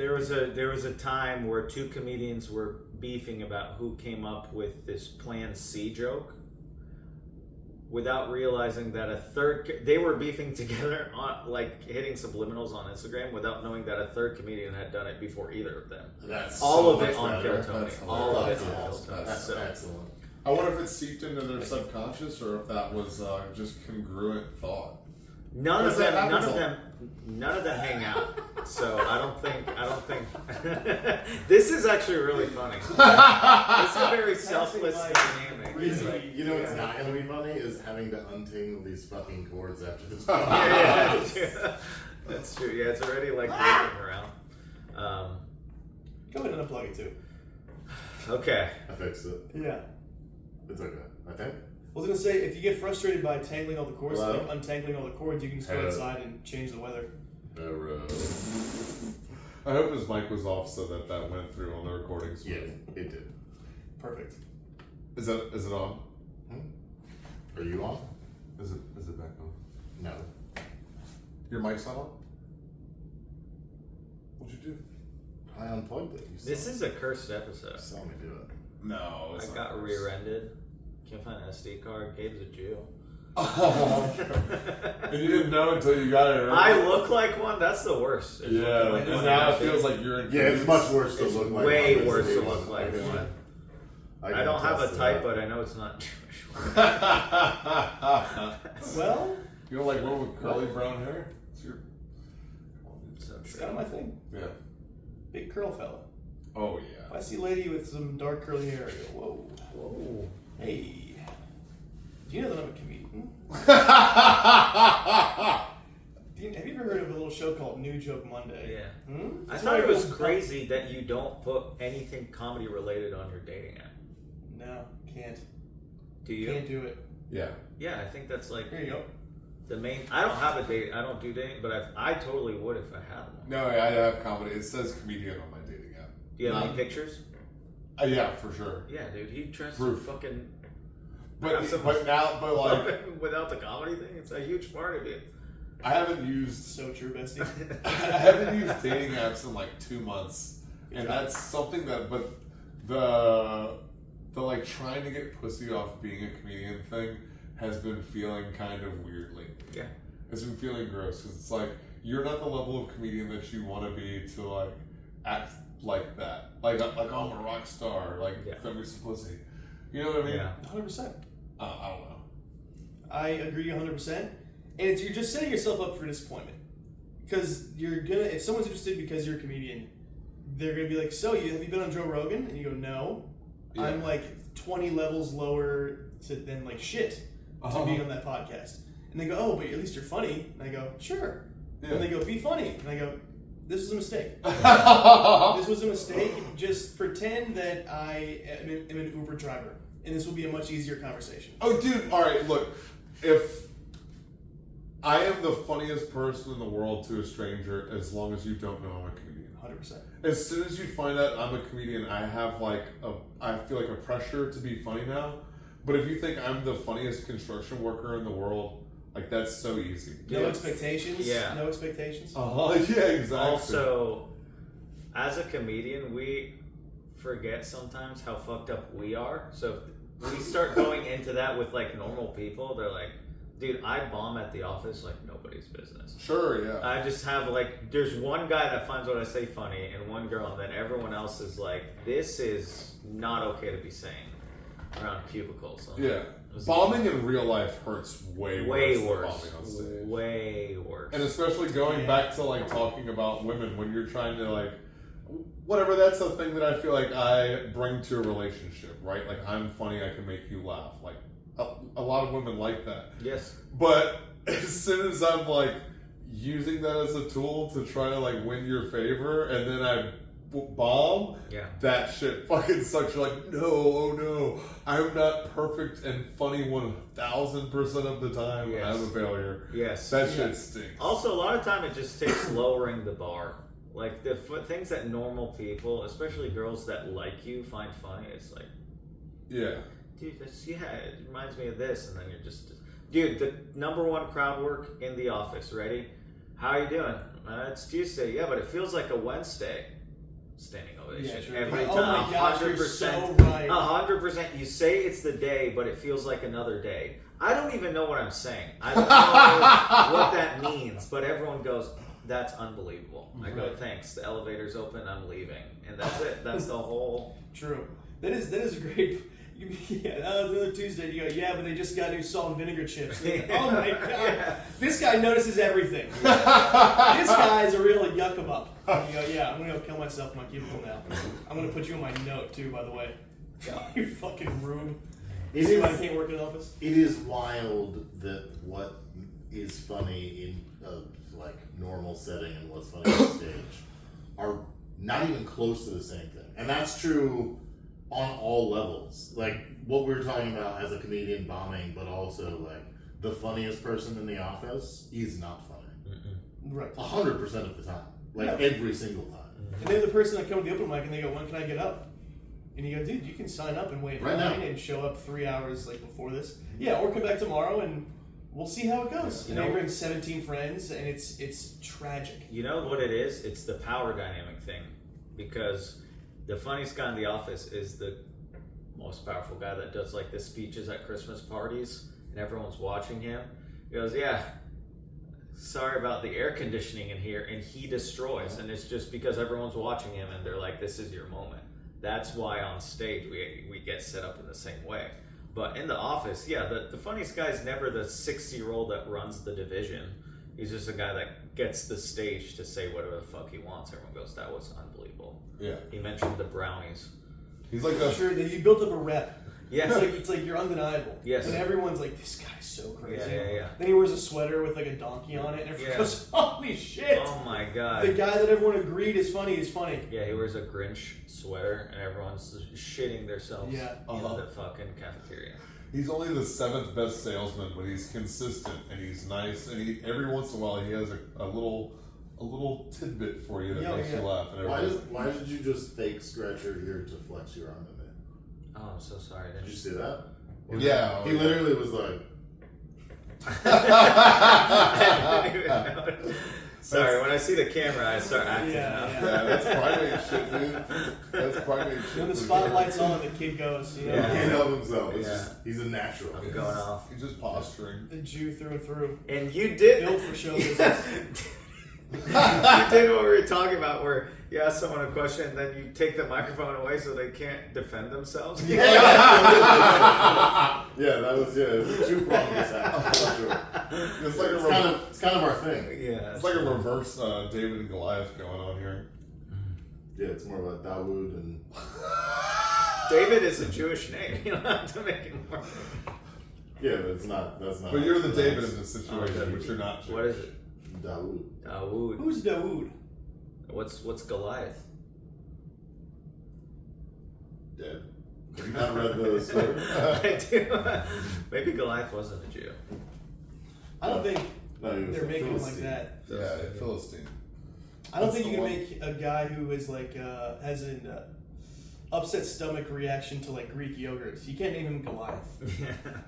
There was a time where two comedians were beefing about who came up with this Plan C joke, without realizing that a third, they were beefing together on, like, hitting subliminals on Instagram without knowing that a third comedian had done it before either of them. That's all so of it much on better. Kill Tony. That's All of it on hilarious. Kill Tony. That's So, excellent. I wonder if it seeped into their subconscious or if that was just congruent thought. none of them hang out. So I don't think this is actually really funny. It's a very selfless dynamic. Like, you know what's not going to be funny is having to untangle these fucking cords after this. Yeah. That's true. Yeah, it's already like moving around. Go ahead and unplug it too. Okay. I fixed it. Yeah. It's okay. I think. I was gonna say, if you get frustrated by tangling all the cords, Hello? like untangling all the cords, you can just go Hello? outside and change the weather. I hope his mic was off so that went through on the recording. Yeah, it did. Perfect. Is it on? Are you on? Is it back on? No. Your mic's not on? What'd you do? I unplugged it. You This is a cursed episode. saw me do it. No, I got rear-ended. Can't find an SD card. Gabe's a Jew. And you didn't know until you got it, right? I look like one. That's the worst. It's Yeah, looking like and one. now it feels like you're in. Yeah, it's much worse to It's look like way one worse than to it look was. like I one. I can don't have a attest to type, that. but I know it's not Jewish. Well, You don't like one with curly brown hair? It's your. So it's true. kind of my thing. Yeah. Big curl fella. Oh If yeah. I see a lady with some dark curly hair, I go, whoa. Whoa. Hey. Do you know that I'm a comedian? Have you ever heard of a little show called New Joke Monday? Yeah. Hmm? I thought it was crazy that you don't put anything comedy related on your dating app. No, can't. Do you? Can't do it. Yeah. Yeah, I think that's like Here you go. the main. I don't have a date. I don't do dating, but I totally would if I had one. No, I have comedy. It says comedian on my dating app. Do you have any pictures? Yeah, for sure. Yeah, dude. He tries to Proof. fucking. But like without the comedy thing, it's a huge part of it. I haven't used So true, bestie. I haven't used dating apps in like 2 months, and job. that's something that. But the like trying to get pussy off being a comedian thing has been feeling kind of weird lately. Yeah. It's been feeling gross because it's like you're not the level of comedian that you want to be to like act like that. Like I'm a rock star. Like send me some pussy. You know what I mean? Yeah. 100%. I don't know. I agree 100%. And you're just setting yourself up for disappointment. Because you're gonna, if someone's interested because you're a comedian, they're gonna be like, so have you been on Joe Rogan? And you go, no. Yeah. I'm like 20 levels lower than like shit to be on that podcast. And they go, oh, but at least you're funny. And I go, sure. Yeah. And they go, be funny. And I go, this is a mistake. This was a mistake. Just pretend that I am an Uber driver. And this will be a much easier conversation. Oh, dude, alright, look. If I am the funniest person in the world to a stranger, as long as you don't know I'm a comedian. 100%. As soon as you find out I'm a comedian, I feel like a pressure to be funny now. But if you think I'm the funniest construction worker in the world, like that's so easy. No expectations? Yeah. No expectations? Yeah, exactly. Also, as a comedian, we forget sometimes how fucked up we are. So if we start going into that with like normal people, they're like, dude, I bomb at the office like nobody's business. Sure, yeah. I just have like, there's one guy that finds what I say funny and one girl, and then everyone else is like, this is not okay to be saying around cubicles. So Yeah. Bombing in real life hurts way worse than bombing on stage. Way worse. And especially going back to like talking about women when you're trying to like whatever, that's the thing that I feel like I bring to a relationship, right? Like I'm funny, I can make you laugh. Like a lot of women like that. Yes. But as soon as I'm like using that as a tool to try to like win your favor and then I bomb, that shit fucking sucks. You're like, no, oh no, I'm not perfect and funny 1000% of the time. Yes. I'm a failure. Yes. That shit stinks. Also, a lot of time it just takes lowering the bar. Like the things that normal people, especially girls that like you, find funny. It's like, yeah, dude, it reminds me of this, and then you're just, dude, the number one crowd work in The Office. Ready? How you doing? It's Tuesday, yeah, but it feels like a Wednesday. Standing ovation. Yeah, true. Every Oh time, my gosh, you're 100%. so right. 100%. You say it's the day, but it feels like another day. I don't even know what I'm saying. I don't know what that means, but everyone goes, "That's unbelievable." I go, "Thanks. The elevator's open. I'm leaving," and that's it. That's the whole. True. That is a great. The other Tuesday, you go, yeah, but they just got new salt and vinegar chips. Oh my god, this guy notices everything. This guy's a real yuck 'em up. You go, yeah, I'm gonna go kill myself in my cubicle now. I'm gonna put you in my note too, by the way. God, you fucking rude. It See is, why I can't work in the office? it is wild that what is funny in a like normal setting and what's funny on stage are not even close to the same thing. And that's true on all levels. Like what we were talking about as a comedian bombing, but also like the funniest person in the office is not funny. Right. 100% of the time. Like Yeah. every single time. And they're the person that come to the open mic and they go, when can I get up? And you go, dude, you can sign up and wait in Right line now. and show up 3 hours like before this. Yeah, or come back tomorrow and we'll see how it goes. You And they know- bring 17 friends and it's tragic. You know what it is? It's the power dynamic thing, because the funniest guy in the office is the most powerful guy that does like the speeches at Christmas parties, and everyone's watching him. He goes, "Yeah, sorry about the air conditioning in here," and he destroys. And it's just because everyone's watching him, and they're like, "This is your moment." That's why on stage we get set up in the same way. But in the office, yeah, the funniest guy is never the 60-year-old that runs the division. He's just a guy that gets the stage to say whatever the fuck he wants. Everyone goes, "That was unbelievable." Yeah. He mentioned the brownies. He's like I'm sure that you built up a rep. Yeah. It's like you're undeniable. Yes. And everyone's like, this guy's so crazy. Yeah. Then he wears a sweater with like a donkey on it, and everyone Yeah. goes, holy shit! Oh my god. The guy that everyone agreed is funny is funny. Yeah, he wears a Grinch sweater, and everyone's shitting themselves Yeah. in the fucking cafeteria. He's only the 7th best salesman, but he's consistent and he's nice. And he every once in a while he has a little tidbit for you that Yeah, makes yeah. you laugh. And Why did you just fake stretch your ear to flex your arm a bit? Oh, I'm so sorry. Did you see that? Yeah. He literally was like, Sorry, when I see the camera, I start acting Yeah, out. Yeah, that's primate shit, dude. That's primate shit. When the for spotlight's sure. on, the kid goes, you know, he Yeah. can't help himself. It's Yeah. just, he's a natural. I'm going off. He's just posturing. the Jew through and through. And you did. Built for show business. You did what we were talking about, where you ask someone a question and then you take the microphone away so they can't defend themselves. Yeah, that was it was a two-pronged attack. For sure. It's like It's kind of our thing. Yeah, it's like a reverse David and Goliath going on here. Yeah, it's more about Dawood and David is a Jewish name. You don't have to make it more. yeah, but it's not. That's not. But you're the that's David in this situation, Okay. but you're not. What is it? Dawood. Dawood. Who's Dawood? What's Goliath? Dead. Have you not read the story? I do. Maybe Goliath wasn't a Jew. I don't think No, he was they're a making him like Philistine. that. Yeah, Philistine. I don't That's think you the can one. make a guy who is like has an upset stomach reaction to like Greek yogurt. You can't name him Goliath. You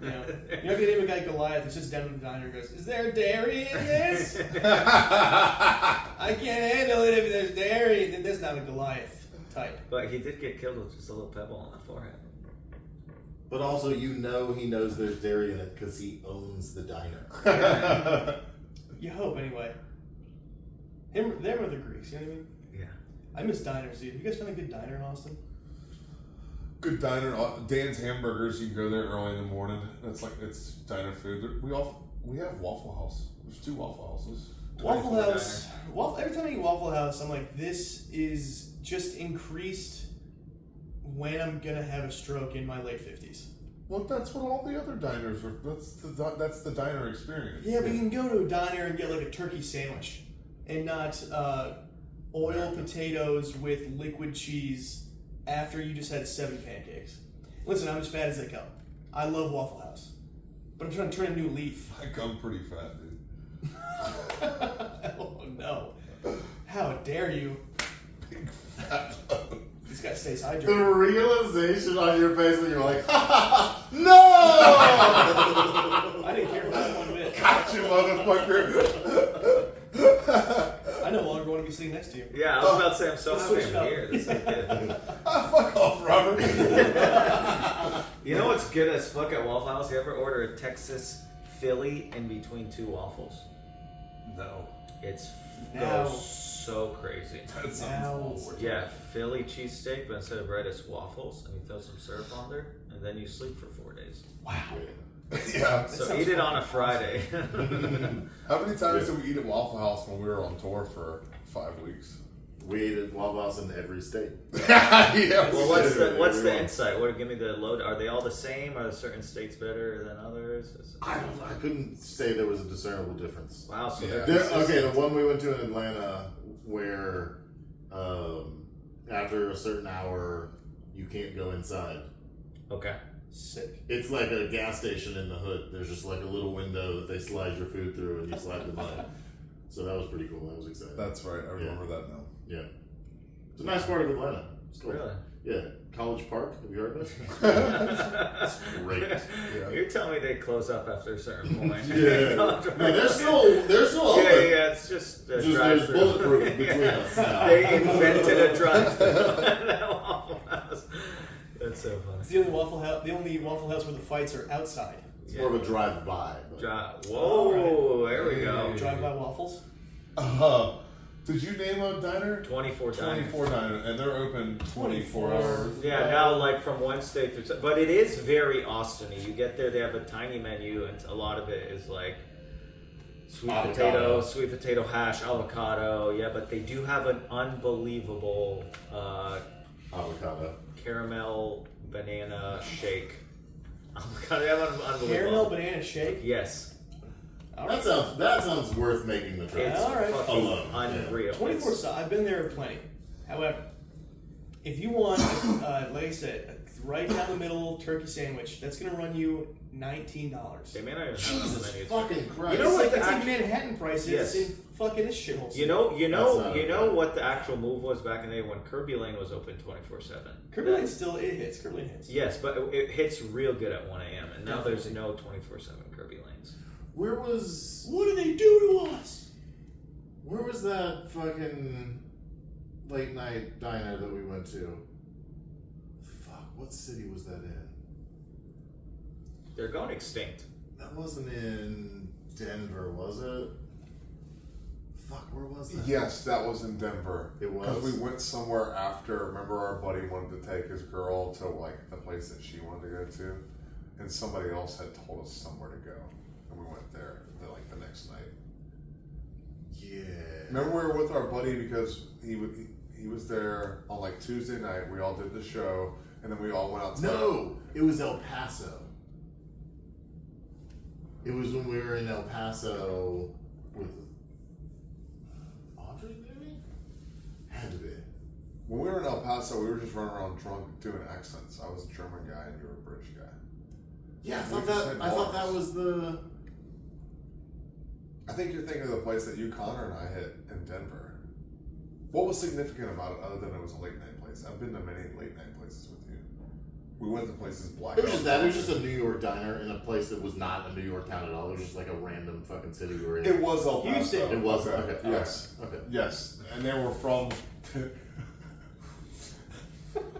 know, you're not gonna name a guy Goliath who sits down in the diner and goes, "Is there dairy in this? I can't handle it if there's dairy." Then that's not a Goliath type. But he did get killed with just a little pebble on the forehead. But also, you know, he knows there's dairy in it because he owns the diner. You hope anyway. Them or the Greeks, you know what I mean? Yeah. I miss diners, dude. You guys find a good diner in Austin? Good diner, Dan's Hamburgers. You can go there early in the morning. It's diner food. We have Waffle House. There's 2 Waffle Houses. Waffle 24 House. Every time I eat Waffle House, I'm like, this is just increased when I'm gonna have a stroke in my late 50s. Well, that's what all the other diners are. That's the diner experience. Yeah, but you can go to a diner and get like a turkey sandwich, and not oil potatoes with liquid cheese after you just had 7 pancakes. Listen, I'm as fat as they come. I love Waffle House, but I'm trying to turn a new leaf. I come pretty fat, dude. Oh no! How dare you? Big fat. This guy stays The hydrated. realization on your face when you're like, no! I didn't care for that one bit. Gotcha, motherfucker. I no longer want to be sitting next to you. Yeah, I was about to say, I'm so Let's happy switch I'm it here. This is good. Fuck off, Robert. You know what's good as fuck at Waffle House? You ever order a Texas Philly in between 2 waffles? No. It's Now. goes so crazy. That sounds Now. awful. Yeah, Philly cheesesteak, but instead of bread, it's waffles, and you throw some syrup on there, and then you sleep for 4 days. Wow. Yeah. So sounds eat it on a fucking Friday. How many times did we eat at Waffle House when we were on tour for 5 weeks? We ate at Waffle House in every state. Yeah. Well, what's the Everyone. insight? What give me the load? Are they all the same? Are certain states better than others? I couldn't say there was a discernible difference. Wow, so Yeah. they're Okay, the one we went to in Atlanta where after a certain hour you can't go inside. okay. Sick. It's like a gas station in the hood. There's just like a little window that they slide your food through and you slide the money. So that was pretty cool. That was exciting. That's right. I remember that now. Yeah. It's a nice part of Atlanta. It's cool. Really? Yeah. College Park. Have you heard of it? It's great. Yeah. You're telling me they close up after a certain point? Yeah. No, they're still open. Yeah, it's just a Just there's drive-through. bulletproof between us now. They invented a drive-through. That's so funny. It's the only Waffle House where the fights are outside. It's more of a drive-by. But Whoa, there we go. Drive-by waffles. Did you name a diner? 24 times. 24 Diner, and they're open 24 24. hours. Yeah, now like from Wednesday through, but it is very Austin-y. You get there, they have a tiny menu, and a lot of it is like Avocado. sweet potato hash, avocado. Yeah, but they do have an unbelievable avocado. caramel banana shake. Avocado, they have an unbelievable. Caramel banana shake. Yes, That sounds worth making the trip. it's all right. fucking Alone, unreal. 24 size. I've been there plenty. However, if you want, like I said, a right down the middle turkey sandwich, that's going to run you $19. They may not even have it on the Jesus menu. fucking Christ. You know what It's the like act- Manhattan prices Yes. in fucking this shithole. You know That's not what the actual move was back in the day when Kirby Lane was open 24/7. Kirby Lane still it hits. Kirby Lane hits. Yes, but it hits real good at 1 a.m. and now there's Definitely. no 24/7 Kirby Lanes. Where was What do they do to us? that fucking late night diner that we went to? Fuck, what city was that in? They're going extinct. That wasn't in Denver, was it? Fuck, where was that? Yes, that was in Denver. It was? Because we went somewhere after. Remember, our buddy wanted to take his girl to like the place that she wanted to go to, and somebody else had told us somewhere to go, and we went there like the next night. Yeah. Remember, we were with our buddy because he was there on like Tuesday night. We all did the show, and then we all went out to No, it was El Paso. It was when we were in El Paso with Audrey, maybe? Had to be. When we were in El Paso, we were just running around drunk doing accents. I was a German guy and you were a British guy. Yeah, I We thought just that. had I thought that bars. was the. I think you're thinking of the place that you, Connor, and I hit in Denver. What was significant about it other than it was a late night place? I've been to many late night places with you. We went to places black. It was just that. It was just a New York diner in a place that was not a New York town at all. It was just like a random fucking city we were in. It was El Paso. Houston. It was okay. Yes. Okay. Yes. And they were from.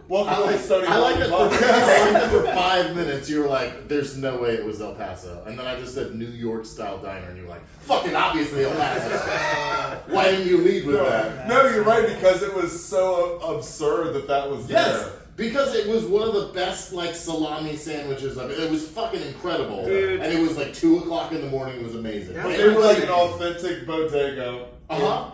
Welcome I like, to Stoney. I like that for, Podcast. I like that for 5 minutes you were like, there's no way it was El Paso. And then I just said New York style diner and you were like, fucking obviously El Paso. Why didn't you lead with that? No, you're right, because it was so absurd that was Yes, there. because it was one of the best like salami sandwiches of it. It was fucking incredible. Dude. And it was like 2 o'clock in the morning. It was amazing. That But was they were like everybody- an authentic bodega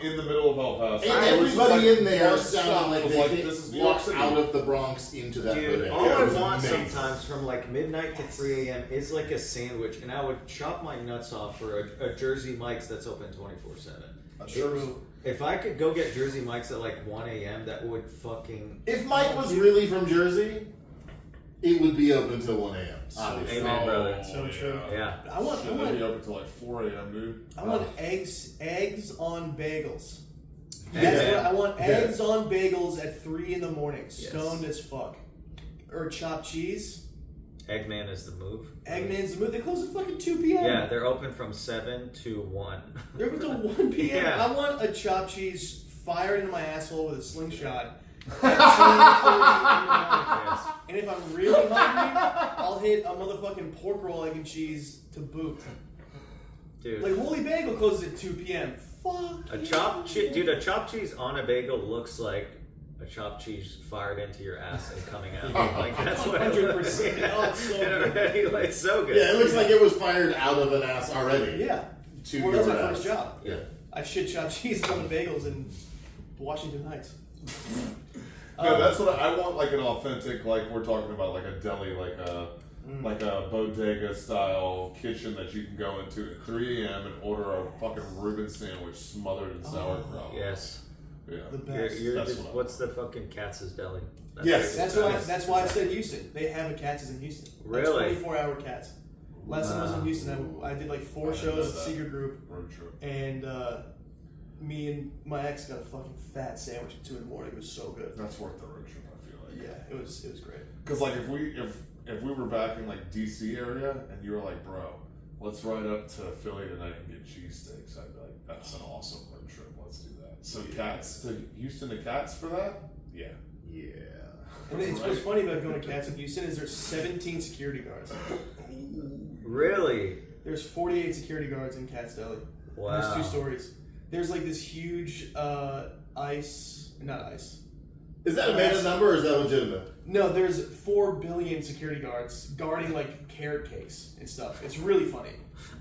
in the middle of El Paso. And It was just everybody like in there one sounded stop like of they this is New York walked City. out of the Bronx into that Dude, bodega. all It I was want amazing. sometimes from like midnight to 3 a.m. is like a sandwich, and I would chop my nuts off for a Jersey Mike's that's open 24/7. True. If I could go get Jersey Mike's at like 1 a.m., that would fucking. If Mike was really from Jersey, it would be open till 1 a.m. Obviously. Amen, brother. So true. Yeah. I want They'd be open till like 4 a.m., dude. I want eggs on bagels. Yeah. That's what I want. Yeah. Eggs on bagels at 3 in the morning, Yes. stoned as fuck, or chopped cheese. Eggman is the move. Eggman's the move. They close at fucking 2 p.m. Yeah, they're open from 7 to 1. They're open till 1 p.m. Yeah. I want a chopped cheese fired into my asshole with a slingshot. At 2:30 in the morning. Yes. And if I'm really hungry, I'll hit a motherfucking pork roll, egg and cheese to boot. Dude. Like Holy Bagel closes at 2 p.m. Fuck. A chopped cheese, dude. A chopped cheese on a bagel looks like a chopped cheese fired into your ass and coming out. Like that's what it looks 100%. like. Oh, it's so And good. already, like, it's so good. Yeah, it looks like it was fired out of an ass already. Yeah. To Well, that's your my ass. first job. Yeah. I shit chopped cheese on the bagels in Washington Heights. No, that's what I want. Like an authentic, like we're talking about, like a deli, like a bodega style kitchen that you can go into at 3 a.m. and order a fucking Reuben sandwich smothered in sauerkraut. Yes. Yeah. The best. You're That's just, what I what's the fucking Katz's Deli? Yes. That's why I said Houston. They have a Katz's in Houston. Really? 24-hour Katz. Last time I was in Houston, I did like 4 I didn't shows know at that. Secret Group, Road trip. and me and my ex got a fucking fat sandwich at 2 in the morning. It was so good. That's worth the road trip, I feel like. Yeah, it was great. Because like if we were back in like DC area and you were like, bro, let's ride up to Philly tonight and get cheesesteaks, I'd be like, that's an awesome road trip. Let's do that. So Cats to Houston to Cats for that? Yeah. Yeah. And it's what's funny about going to Katz in Houston is there's 17 security guards. Really? There's 48 security guards in Katz Deli. Wow. There's 2 stories. There's like this huge not ice. Is that a made-up number or is that legitimate? No, there's 4 billion security guards guarding like carrot cakes and stuff. It's really funny.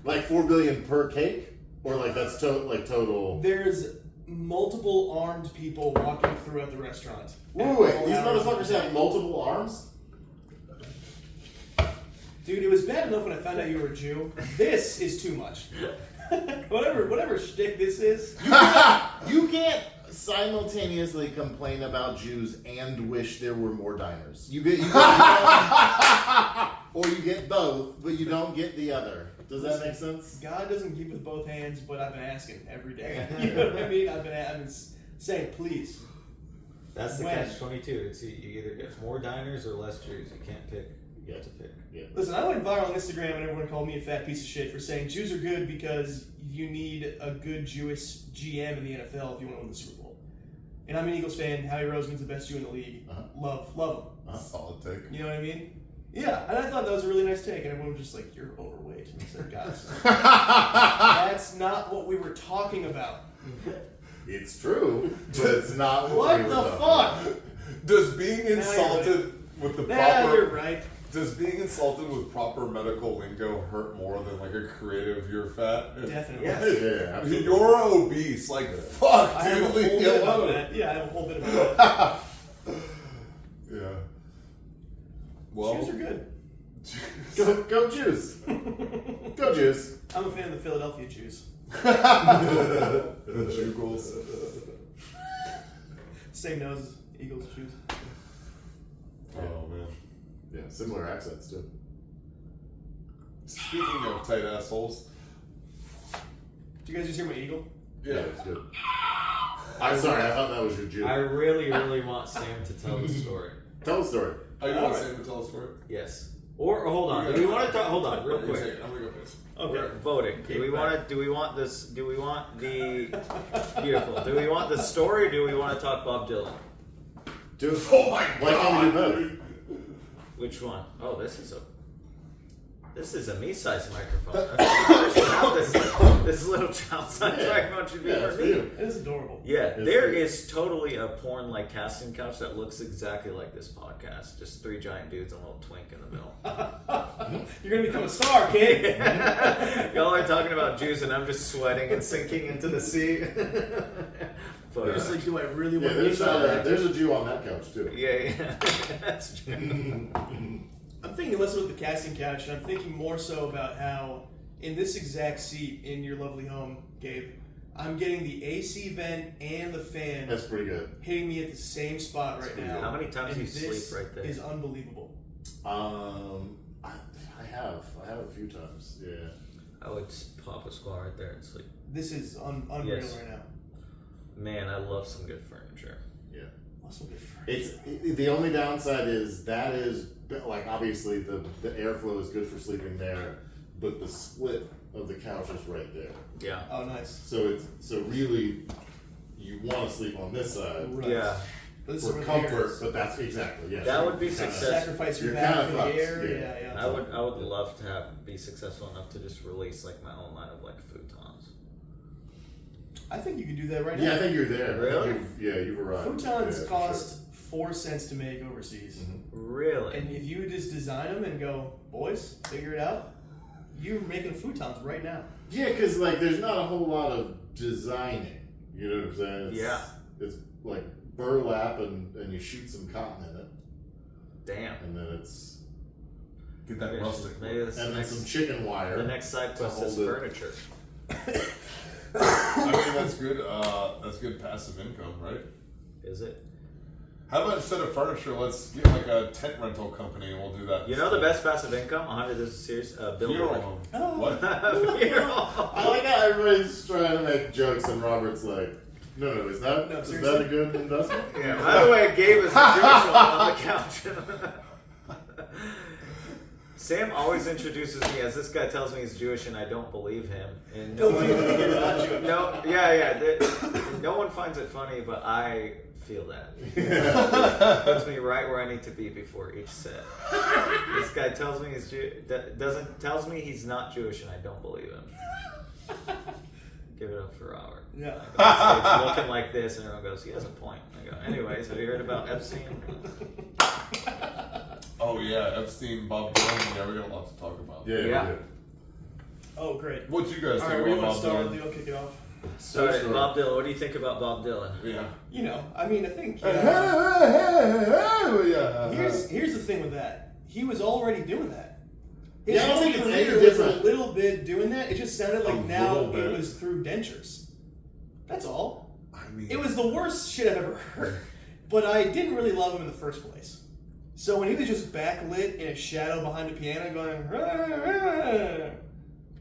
Like 4 billion per cake? Or like that's total? There's multiple armed people walking throughout the restaurant. Wait, these motherfuckers have multiple arms? Dude, it was bad enough when I found out you were a Jew. This is too much. whatever shtick this is. You can't simultaneously complain about Jews and wish there were more diners. You get or you get both, but you don't get the other. Does that make sense? God doesn't give with both hands, but I've been asking every day. You know what I mean? I've been saying, please. That's the When? catch-22. It's you either get more diners or less Jews. You can't pick. You have to pick. Yeah. Listen, I went viral on Instagram and everyone called me a fat piece of shit for saying Jews are good because you need a good Jewish GM in the NFL if you want to win the Super Bowl. And I'm an Eagles fan. Howie Roseman's the best Jew in the league. Love him. Solid take. You know what I mean? Yeah, and I thought that was a really nice take, and everyone was just like, "You're overweight." And I said, "Guys, that's not what we were talking about." It's true, but it's not What we the were talking fuck? Does being you're insulted with the Nah, you're proper right. does being insulted with proper medical lingo hurt more than like a creative you're fat? Definitely. about. Yeah, absolutely. You're obese, like fuck, I have a dude, whole leave me bit about alone. that. Yeah, I have a whole bit about that. Yeah. Well, Jews are good. Go Jews. Go Jews. I'm a fan of the Philadelphia Jews. Jugles. Same nose as Eagles Jews. Oh man. Yeah, similar accents too. Speaking of tight assholes, Did you guys just hear my eagle? Yeah, it's good. I'm sorry, I thought that was your Jew. I really, really want Sam to tell the story. Tell the story. Oh, you want Sam to tell a story? Yes. Or hold on. Do we want to talk? Hold on, real quick. I'm gonna go piss. We're voting. Do we want to? Do we want this? Do we want the beautiful? Do we want the story? Or do we want to talk Bob Dylan? Dude, Oh my why can't we do both? dude. Which one? Oh, this is a me-sized microphone. I think this little child-sized microphone should be for for me. you. It is adorable. Yeah, It's there good. is totally a porn-like casting couch that looks exactly like this podcast. Just 3 giant dudes and a little twink in the middle. You're gonna become a star, kid. Y'all are talking about Jews and I'm just sweating and sinking into the sea. But, You're just like, do I really Yeah, want to be that? there's a Jew on that couch too. yeah, that's true. I'm thinking less about the casting couch, and I'm thinking more so about how, in this exact seat in your lovely home, Gabe, I'm getting the AC vent and the fan That's pretty good. hitting me at the same spot right now. How many times do and you this sleep right there? is unbelievable. I have a few times. Yeah. I would just pop a squat right there and sleep. This is unreal Yes. right now. Man, I love some good furniture. Yeah. Also good for The only downside is that is like obviously the airflow is good for sleeping there, but the split of the couch is right there. Yeah. Oh, nice. So really, you want to sleep on this side. Right. Yeah. This For is comfort, but that's exactly, yeah. That so would be you kinda- success. Sacrifice your You're back kinda for the fucked, air. yeah. Yeah. I would love to be successful enough to just release like my own line of like futons. I think you could do that right now. Yeah, I think you're there. Really? You've arrived. Futons Yeah, for cost 4 cents to make overseas. sure. Really? And if you would just design them and go, boys, figure it out, you're making futons right now. Yeah, because like there's not a whole lot of designing. You know what I'm saying? Yeah. It's like burlap and you shoot some cotton in it, Damn. and then it's Get that rustic. Maybe this and then next, some chicken wire. the next side to quest is hold it. furniture. I mean, that's good. That's good passive income, right? Is it? How about instead of furniture, let's get like a tent rental company and we'll do that. You know the best passive income? 100. This is serious. Funeral Billboard. home. Oh. What? Funeral. I like how everybody's trying to make jokes, and Robert's like, "No, is that No, is seriously. that a good investment?" Yeah. By the way, Gabe is the Jewish one on the couch. Sam always introduces me as this guy tells me he's Jewish, and I don't believe him. And no one, You're not Jewish. no one finds it funny, but I feel that. Puts me right where I need to be before each set. This guy tells me tells me he's not Jewish, and I don't believe him. Give it up for Robert. Yeah. It's looking like this, and everyone goes, he has a point. I go, anyways, have you heard about Epstein? Oh yeah, Epstein, Bob Dylan. Yeah, we got a lot to talk about. Yeah. Yeah. We did. Oh, great. What you guys All think right, we about want Bob to start. Dylan? You'll kick it off. So, sure. Bob Dylan, what do you think about Bob Dylan? Yeah. You know, I mean, I think Yeah. here's the thing with that. He was already doing that. His Yeah, I don't whole think it's career any was different. a little bit doing that. It just sounded like A now little bit. it was through dentures. That's all. I mean, It was the worst shit I've ever heard. But I didn't really love him in the first place. So when he was just backlit in a shadow behind the piano going,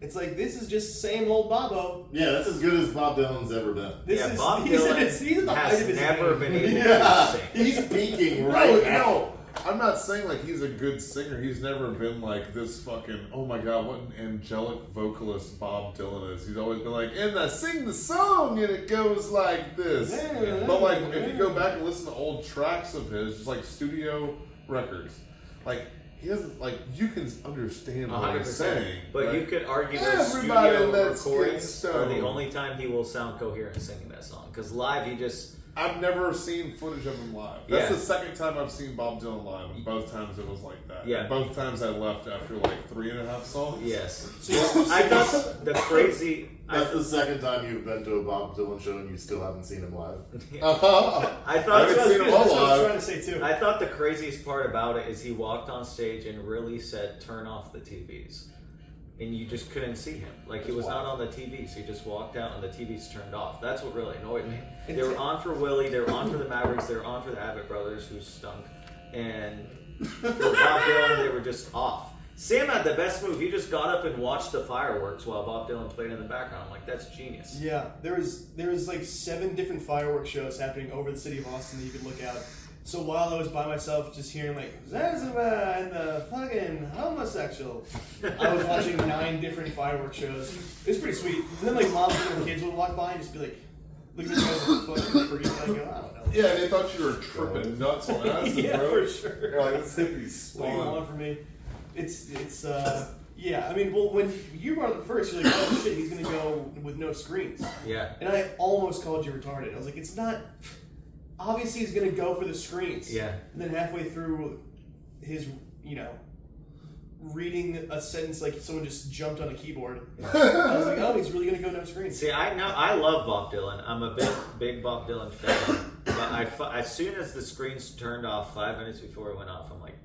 it's like, this is just same old Bobo. Yeah, that's as good as Bob Dylan's ever been. This Yeah, is Bob he's Dylan at the height has of his never game. been able Yeah, to sing. he's peaking right now. No, I'm not saying like he's a good singer. He's never been like this fucking, oh my god, what an angelic vocalist Bob Dylan is. He's always been like, and I sing the song and it goes like this. Yeah. But like, if you go back and listen to old tracks of his, just like studio records, like he doesn't, like, you can understand what he's 100%. saying. But right? you could argue those Everybody studio let's get recordings are stoned. the only time he will sound coherent singing that song. Because live, he just... I've never seen footage of him live. That's Yeah. the second time I've seen Bob Dylan live, and both times it was like that. Yeah. Both times I left after like 3.5 songs. Yes. I thought the crazy... That's the second time you've been to a Bob Dylan show and you still haven't seen him live. I I thought haven't That's seen him what all I was live. trying to say too. I thought the craziest part about it is he walked on stage and really said, turn off the TVs. And you just couldn't see him. Like, he was not on the TVs. He just walked out and the TVs turned off. That's what really annoyed me. They were on for Willie, they were on for the Mavericks, they were on for the Abbott brothers, who stunk. And for Bob Dylan, they were just off. Sam had the best move. He just got up and watched the fireworks while Bob Dylan played in the background. I'm like, that's genius. Yeah, there was like 7 different fireworks shows happening over the city of Austin that you could look out. So while I was by myself, just hearing like Zanzibar and the fucking homosexual, I was watching 9 different fireworks shows. It was pretty sweet. And then like moms and little kids would walk by and just be like, look at this guy fucking pretty. I go, I don't know. Yeah, they thought you were tripping nuts on acid, Yeah, bro. for sure. You're like, this hippie's What do you spawn. want from me? It's yeah. I mean, well, when you brought it up first, you're like, oh shit, he's gonna go with no screens. Yeah. And I almost called you retarded. I was like, it's not. Obviously, he's gonna go for the screens. Yeah. And then halfway through his, reading a sentence like someone just jumped on a keyboard, I was like, oh, he's really gonna go no screens. See, I love Bob Dylan. I'm a big Bob Dylan fan. But as soon as the screens turned off 5 minutes before it went off, I'm like,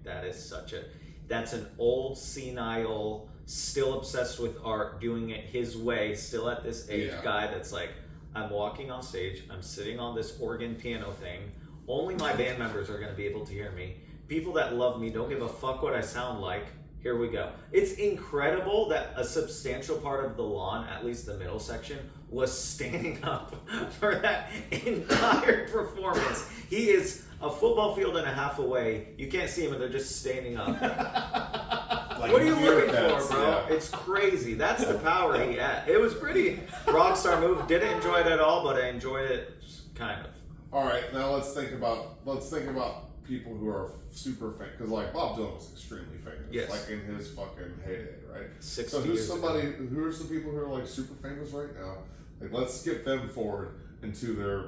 that's an old, senile, still obsessed with art, doing it his way, still at this age guy that's like, I'm walking on stage, I'm sitting on this organ piano thing, only my band members are going to be able to hear me. People that love me don't give a fuck what I sound like. Here we go. It's incredible that a substantial part of the lawn, at least the middle section, was standing up for that entire performance. He is a football field and a half away. You can't see them, and they're just standing up. Like What are you looking meerkats, for, bro? yeah. It's crazy. That's the power he had. It was pretty rockstar move. Didn't enjoy it at all, but I enjoyed it kind of. All right, now let's think about people who are super famous, because like Bob Dylan was extremely famous, Yes. like in his fucking heyday, right? 60 So years ago. who are some people who are like super famous right now? Like let's skip them forward into their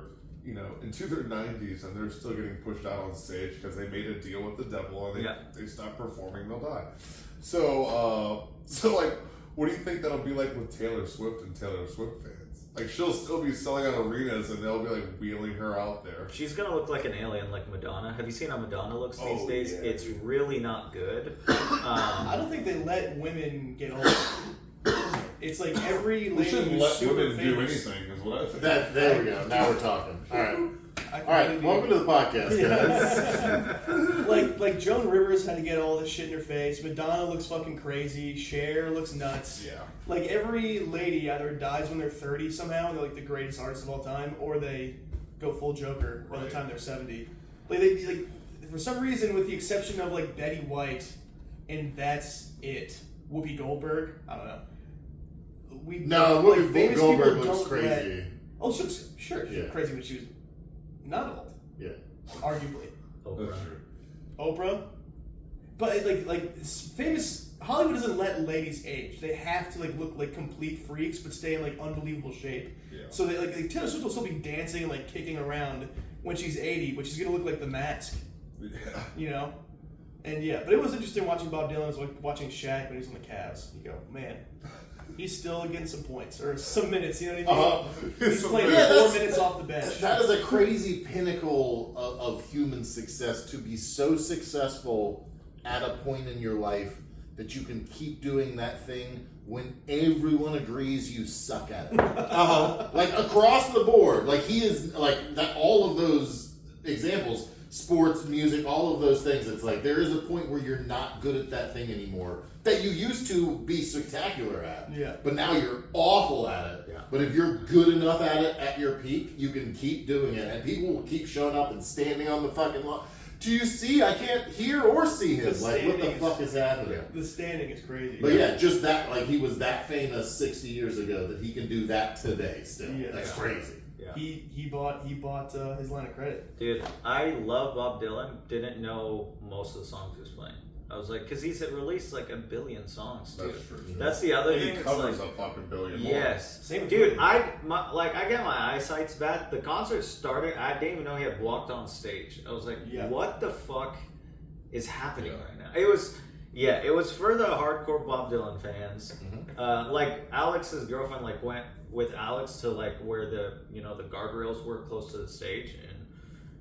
90s, and they're still getting pushed out on stage because they made a deal with the devil, and they stop performing, they'll die. So like, what do you think that'll be like with Taylor Swift and Taylor Swift fans? Like, she'll still be selling out arenas, and they'll be like wheeling her out there. She's gonna look like an alien, like Madonna. Have you seen how Madonna looks these Oh, days? yeah, It's dude. really not good. I don't think they let women get old. It's like every We lady shouldn't who's let super women do famous. anything, is what I think. There we go. Now we're talking. All right. I All right. completely- Welcome to the podcast, guys. like Joan Rivers had to get all this shit in her face. Madonna looks fucking crazy. Cher looks nuts. Yeah. Like every lady either dies when they're 30 somehow, and they're like the greatest artists of all time, or they go full Joker by the Right. time they're 70. Like for some reason, with the exception of like Betty White, and that's it. Whoopi Goldberg, I don't know. No, like, Whoopi famous Goldberg people looks don't let- crazy. Oh, she was Yeah. crazy when she was not old, Yeah. arguably. Oprah. That's true. Oprah, but like famous Hollywood doesn't let ladies age. They have to like look like complete freaks, but stay in like unbelievable shape. Yeah. So they like Taylor Swift will still be dancing and like kicking around when she's 80, but she's gonna look like The Mask, Yeah. you know. And yeah, but it was interesting watching Bob Dylan. It was like watching Shaq when he's on the Cavs. You go, man, he's still getting some points or some minutes. You know what I mean? He's Some playing minutes. 4 minutes off the bench. That is a crazy pinnacle of human success, to be so successful at a point in your life that you can keep doing that thing when everyone agrees you suck at it. Like across the board. Like he is like that. All of those examples, sports, music, all of those things. It's like there is a point where you're not good at that thing anymore that you used to be spectacular at. Yeah. But now you're awful at it. Yeah. But if you're good enough at it at your peak, you can keep doing it, and people will keep showing up and standing on the fucking line. Do you see? I can't hear or see him. The Like, what the standings. fuck is happening? The standing is crazy. But yeah, just that, like, he was that famous 60 years ago that he can do that today still. Yeah. That's crazy. Yeah. He bought his line of credit. Dude, I love Bob Dylan. Didn't know most of the songs he was playing. I was like, because he's released like 1 billion songs, dude. That's true. That's the other And thing. he it's covers like, a fucking billion more. yes, Same with dude. Queen. I get my eyesight's bad. The concert started. I didn't even know he had walked on stage. I was like, Yeah. what the fuck is happening Yeah. right now? It was for the hardcore Bob Dylan fans. Like Alex's girlfriend like went with Alex to like where the guardrails were close to the stage, and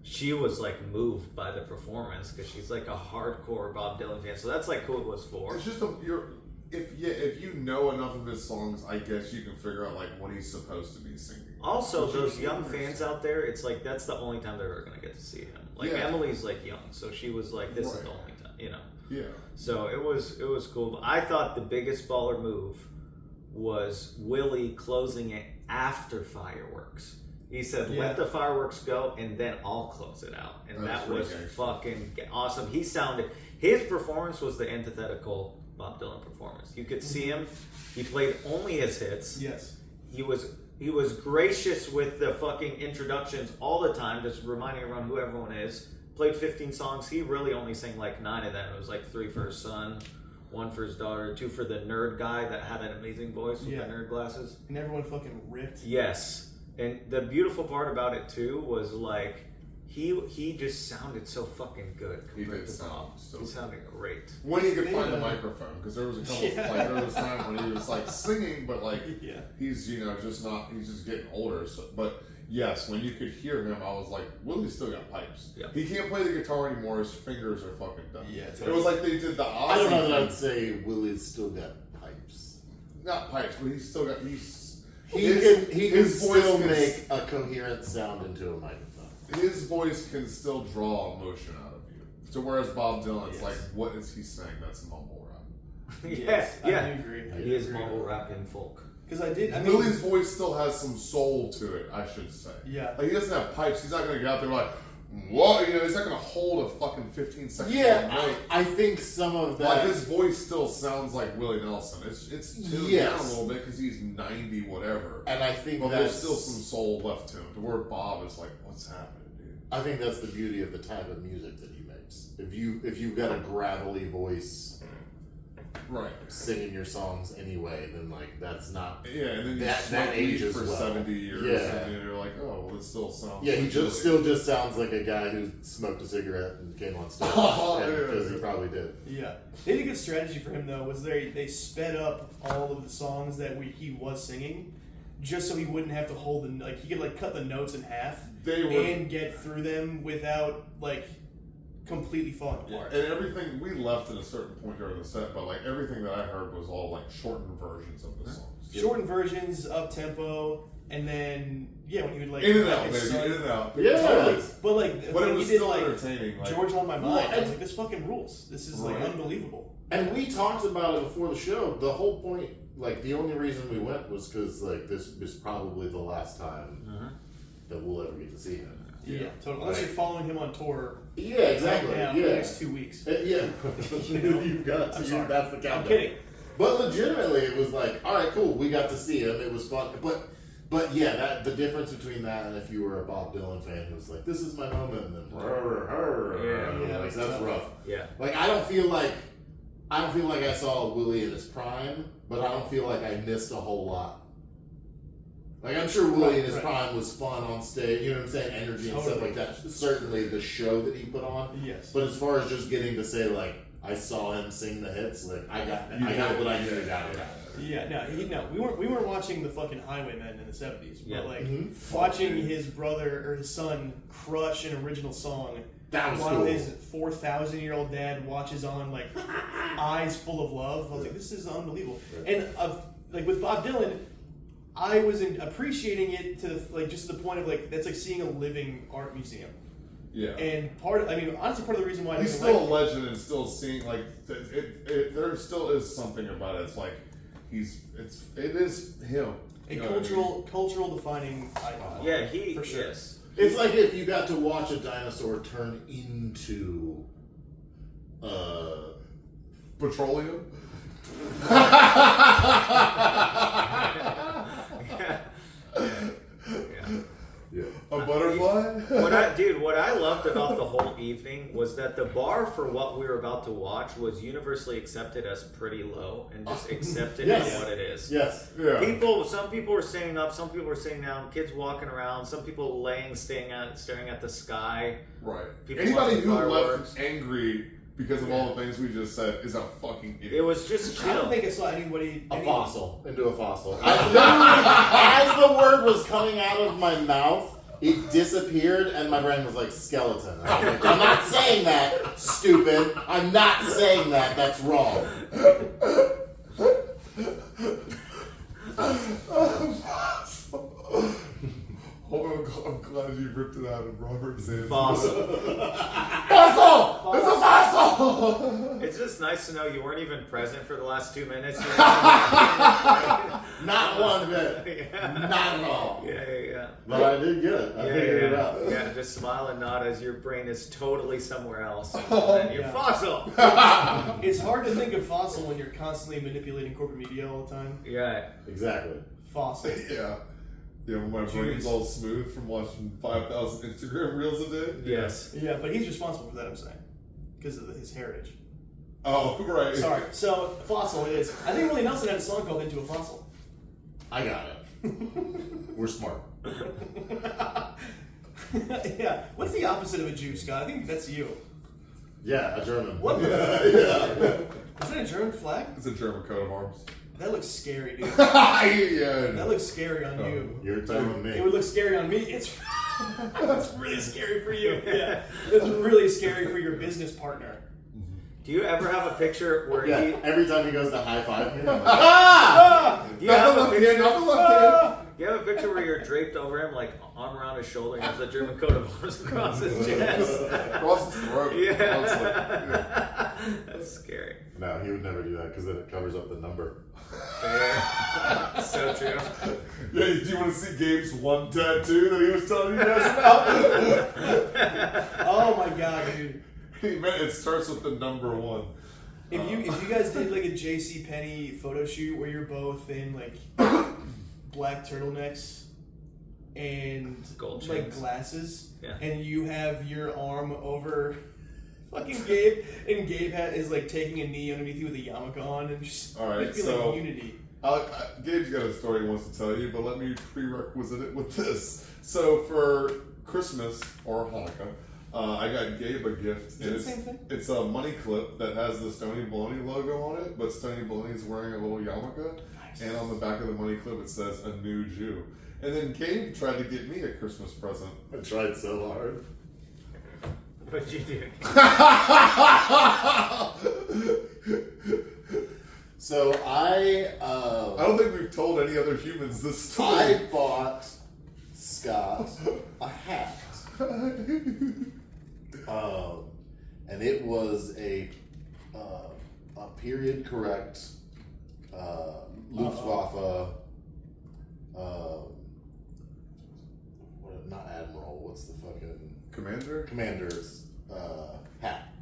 she was like moved by the performance because she's like a hardcore Bob Dylan fan. So that's like who it was for. It's just if you know enough of his songs, I guess you can figure out like what he's supposed to be singing. Also, those young fans out there, it's like that's the only time they're ever gonna get to see him. Like Yeah. Emily's like young, so she was like, "This is Right. the only time," you know. Yeah. So it was cool. But I thought the biggest baller move was Willie closing it after fireworks. He said, Yeah. "Let the fireworks go, and then I'll close it out," and That's that was really gangster. fucking awesome. His performance was the antithetical Bob Dylan performance. You could see him. He played only his hits. Yes. He was gracious with the fucking introductions all the time, just reminding everyone who everyone is. Played 15 songs. He really only sang like 9 of them. It was like 3 for his son, 1 for his daughter, 2 for the nerd guy that had an amazing voice with Yeah. the nerd glasses. And everyone fucking ripped. Yes. And the beautiful part about it too was like he just sounded so fucking good He compared did to Bob. sound so He good. sounded great. When he could find Yeah. the microphone, because there was a couple, Yeah. like there was time when he was like singing, but like Yeah. he's he's just getting older. So, but yes, when you could hear him, I was like, Willie's still got pipes. Yeah. He can't play the guitar anymore. His fingers are fucking done. Yeah, It was like they did the Ozzy I don't know that thing. I'd say Willie's still got pipes. Not pipes, but he's still got He his- can his voice still can- make a coherent sound into a microphone. his voice can still draw emotion out of you. So whereas Bob Dylan, it's Yes. like, what is he saying? That's mumble rap. Yes, I yeah. agree. He is mumble rap and folk. Because I mean, Willie's voice still has some soul to it, I should say. Yeah. Like he doesn't have pipes. He's not gonna get out there like, whoa, he's not gonna hold a fucking 15 seconds. Yeah, I think some of that. Like his voice still sounds like Willie Nelson. It's tuned down a little bit because he's 90 whatever. And I think there's still some soul left to him. To where Bob is like, what's happening, dude? I think that's the beauty of the type of music that he makes. If you've got a gravelly voice, right, singing your songs anyway, then like that's not. Yeah, and then that ages for well. 70 years, yeah. and you're like, oh, well, it still sounds. Yeah, like he still just sounds like a guy who smoked a cigarette and came on stage because he probably did. Yeah, they had a good strategy for him though. Was they sped up all of the songs that he was singing, just so he wouldn't have to hold he could cut the notes in half and get through them without completely falling apart. And everything we left at a certain point during the set, but everything that I heard was all shortened versions of the songs. Shortened versions, up tempo, and then when he would in and out, baby, in and out. Yeah, totally. But but when it was he did still entertaining. George on My Mind, I was like, this fucking rules. This is unbelievable. And we talked about it before the show. The whole point, the only reason we went was because this is probably the last time that we'll ever get to see him. Yeah, totally. Unless you're following him on tour. Yeah, exactly. For the next 2 weeks. Yeah, you've got to. That's the countdown. I'm kidding. But legitimately, it was all right, cool. We got to see him. It was fun. But yeah, the difference between that and if you were a Bob Dylan fan who was like, "This is my moment," and then that's rough. Yeah. I don't feel like I saw Willie in his prime, but I don't feel like I missed a whole lot. I'm sure Willie in his prime was fun on stage, you know what I'm saying, energy and stuff like that. Certainly the show that he put on. Yes. But as far as just getting to say, I saw him sing the hits, I got what I needed out of that. Yeah, we weren't watching the fucking Highwaymen in the 70s. Yeah. But watching his brother or his son crush an original song. That was while cool. his 4,000-year-old dad watches on eyes full of love. I was like, this is unbelievable. And with Bob Dylan, I was appreciating it to just to the point of that's like seeing a living art museum. Yeah. And honestly, part of the reason why he's still a legend and still seeing there still is something about it. It's it is him. A cultural defining icon. Yeah, for sure. Yes. It's like if you got to watch a dinosaur turn into petroleum. Yeah. A butterfly? What I loved about the whole evening was that the bar for what we were about to watch was universally accepted as pretty low and just accepted as what it is. Yes. Yeah. Some people were sitting up, some people were sitting down, kids walking around, some people staring at the sky. Right. People Anybody who fireworks. left angry because of all the things we just said is a fucking idiot. It was just chill. I don't think I saw anybody. Fossil. Into a fossil. As the word was coming out of my mouth, it disappeared, and my brain was like, skeleton. And I was like, I'm not saying that, stupid. I'm not saying that. That's wrong. I'm glad you ripped it out of Robert's hand. Fossil. Fossil! It's a fossil! It's just nice to know you weren't even present for the last 2 minutes. Not one bit. Yeah. Not at all. Yeah. But I did get it. I figured it out. Yeah, just smile and nod as your brain is totally somewhere else. And you're fossil. It's hard to think of fossil when you're constantly manipulating corporate media all the time. Yeah. Exactly. Fossil. Yeah. Yeah, when my brain's all smooth from watching 5,000 Instagram reels a day. Yes. Yeah, but he's responsible for that, I'm saying. Because of his heritage. Oh, right. Sorry. So, Fossil is... I think Willie Nelson had a song called Into a Fossil. I got it. We're smart. Yeah. What's the opposite of a Jew, Scott? I think that's you. Yeah, a German. What the yeah. Is that a German flag? It's a German coat of arms. That looks scary, dude. Yeah. That looks scary on you. You're telling me. It would look scary on me. It's really scary for you. Yeah. It's really scary for your business partner. Do you ever have a picture where every time he goes to high five me, I'm like, Do you have a picture? Not the left hand. You have a picture where you're draped over him, arm around his shoulder, and has a German coat of arms across his chest. Across his throat. Yeah. That's scary. No, he would never do that because then it covers up the number. Fair. So true. Yeah, do you want to see Gabe's one tattoo that he was telling you guys about? Oh my god, dude. It starts with the number 1. If you guys did like a JCPenney photo shoot where you're both in like black turtlenecks and Gold like chains. glasses, Yeah. and you have your arm over fucking Gabe, and Gabe is like taking a knee underneath you with a yarmulke on, and just All right, it'd be so- like unity. Gabe's got a story he wants to tell you, but let me prerequisite it with this. So for Christmas or Hanukkah, I got Gabe a gift. Is it the same thing? It's a money clip that has the Stoney Baloney logo on it, but Stoney Baloney's wearing a little yarmulke. Nice. And on the back of the money clip it says, "A new Jew." And then Gabe tried to get me a Christmas present. I tried so hard. What'd you do? So I don't think we've told any other humans this story. I bought Scott a hat. And it was a period correct Luftwaffe not admiral, what's the fucking commander's hat,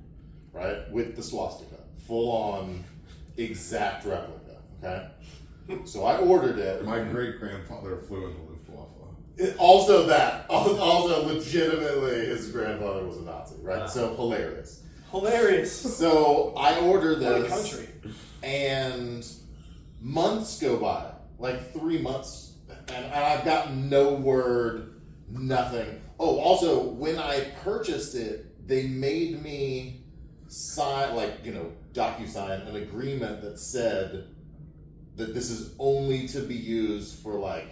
right? With the swastika. Full on exact replica. Okay? So I ordered it. My great-grandfather flew in the Luftwaffe. Also legitimately his grandfather was a Nazi, right? So hilarious. So I ordered What a this, country. and months go by, like 3 months, and I've gotten no word, nothing. Oh, also, when I purchased it, they made me sign, DocuSign an agreement that said that this is only to be used for, like,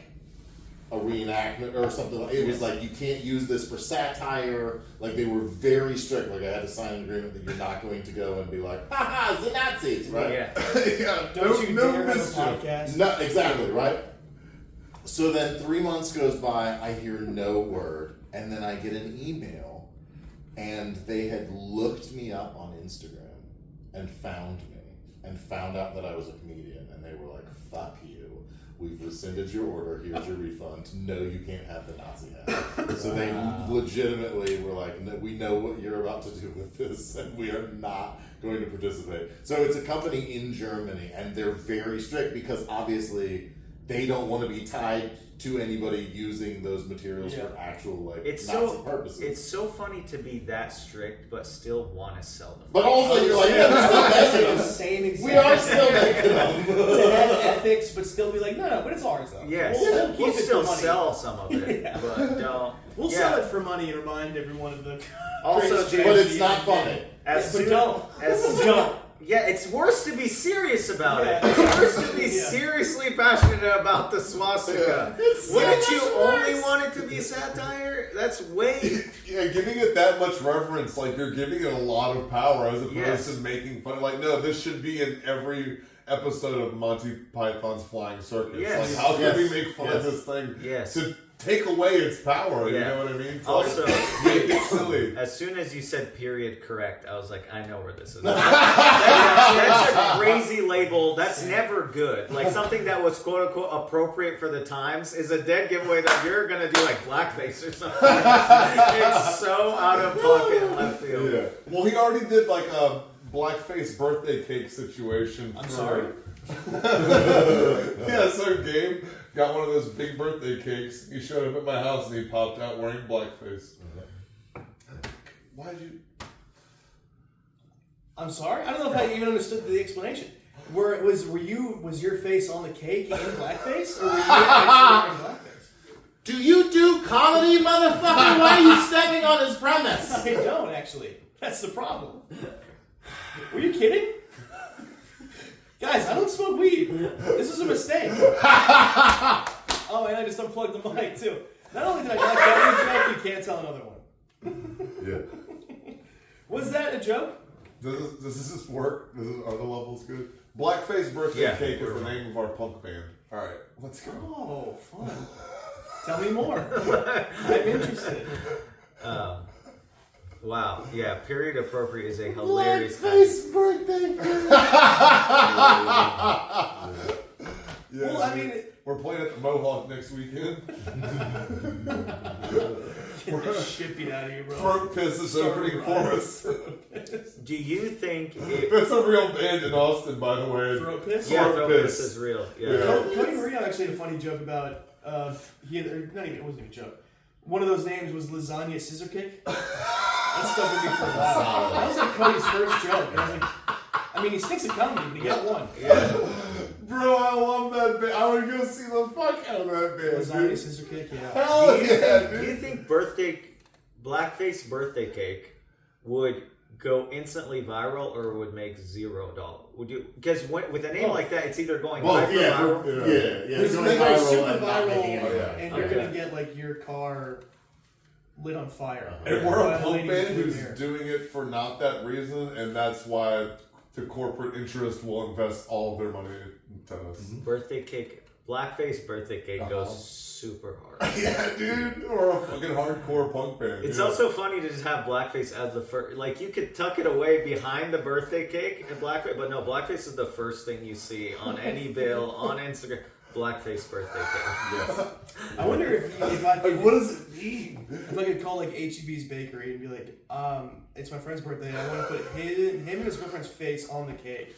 a reenactment or something. It was like, you can't use this for satire. Like, they were very strict. Like, I had to sign an agreement that you're not going to go and be like, ha ha, the Nazis, right? Yeah. Yeah, Don't you dare have a mischief. podcast. No, exactly, right? So then 3 months goes by, I hear no word, and then I get an email, and they had looked me up on Instagram and found me, and found out that I was a comedian, and they were like, fuck you. We've rescinded your order. Here's your refund. No, you can't have the Nazi hat. So they legitimately were like, no, we know what you're about to do with this, and we are not going to participate. So it's a company in Germany, and they're very strict because obviously they don't want to be tied to anybody using those materials for actual It's Nazi so purposes. It's so funny to be that strict, but still want to sell them. But also, you're like, yeah, we're still making them. Same exact. We are still making them. To have ethics, but still be like, no, but it's ours though. Yes, We'll you keep it still for money. sell some of it, Yeah. but don't. We'll Yeah. sell it for money and remind everyone of the. Also, greatest dude, But it's tragedy not of funny. As but soon- don't. as- Don't. Yeah, it's worse to be serious about it. Yeah. It's worse to be Yeah. seriously passionate about the swastika. It's so Wouldn't you much only worse. want it to be satire? That's way. Yeah, giving it that much reverence, like you're giving it a lot of power as opposed Yes. to making fun. Like, no, this should be in every episode of Monty Python's Flying Circus. Yes. Like, how can Yes. we make fun of Yes. this thing Yes. to take away its power? You Yeah. know what I mean? To, Also, make it silly. as soon as you said period correct, I was like, I know where this is. That's a crazy label. That's never good. Like something that was quote unquote appropriate for the times is a dead giveaway that you're gonna do like blackface or something. It's so out of pocket and left field. Yeah. Well, he already did like a blackface birthday cake situation. I'm for- sorry? Yeah, so Gabe got one of those big birthday cakes. He showed up at my house and he popped out wearing blackface. Why'd you? I'm sorry. I don't know if I even understood the explanation. Was your face on the cake in blackface, or were you actually wearing blackface? Do you do comedy, motherfucker? Why are you stepping on his premise? I don't actually. That's the problem. Were you kidding? Guys, I don't smoke weed. This is a mistake. Oh, and I just unplugged the mic too. Not only did I not get a joke, you can't tell another one. Yeah. Was that a joke? Does this work? Are the levels good? Blackface birthday Yeah, cake is we're the fine. name of our punk band. All right, let's go. Oh, fun. Tell me more. I'm interested. Wow. Yeah. Period appropriate is a hilarious. Blackface birthday. Yeah, Well, I mean, we're playing at the Mohawk next weekend. get the shit beat out of you, bro. Throat Piss is opening for us. Do you think That's a real band in Austin, by the way. Throat piss? Yeah, Throat Throat Piss. Piss is real. Yeah. Yeah. Cody Marino actually had a funny joke about it wasn't even a joke. One of those names was Lasagna Scissor Kick. That stuck with me for a while. That was like Cody's first joke. And I was like, I mean, he stinks at comedy, but he got one. Yeah. Bro, I love that band. I would go see the fuck out of that band. Lasagna Dude. Scissor Kick, yeah. Hell Do you yeah, think, do you dude. think blackface birthday cake would go instantly viral or would make $0? Would you? Because with a name like that, it's either going Well, hyper viral. yeah. It's Going going to go viral super and not making viral, any yeah. and you're Okay. going to get like your car lit on fire. And we're By a a punk lady band with who's blue hair. doing it for not that reason, and that's why the corporate interest will invest all of their money into us. Birthday cake, blackface birthday cake goes super hard. Yeah, dude. Or a fucking hardcore punk band. It's yeah. also funny to just have blackface as the first. Like, you could tuck it away behind the birthday cake and blackface, but no, blackface is the first thing you see on any bill, on Instagram. Blackface birthday cake. Yes. I wonder if I could, Like, what does it mean? if I could call like HEB's bakery and be like, it's my friend's birthday. I want to put him and his girlfriend's face on the cake.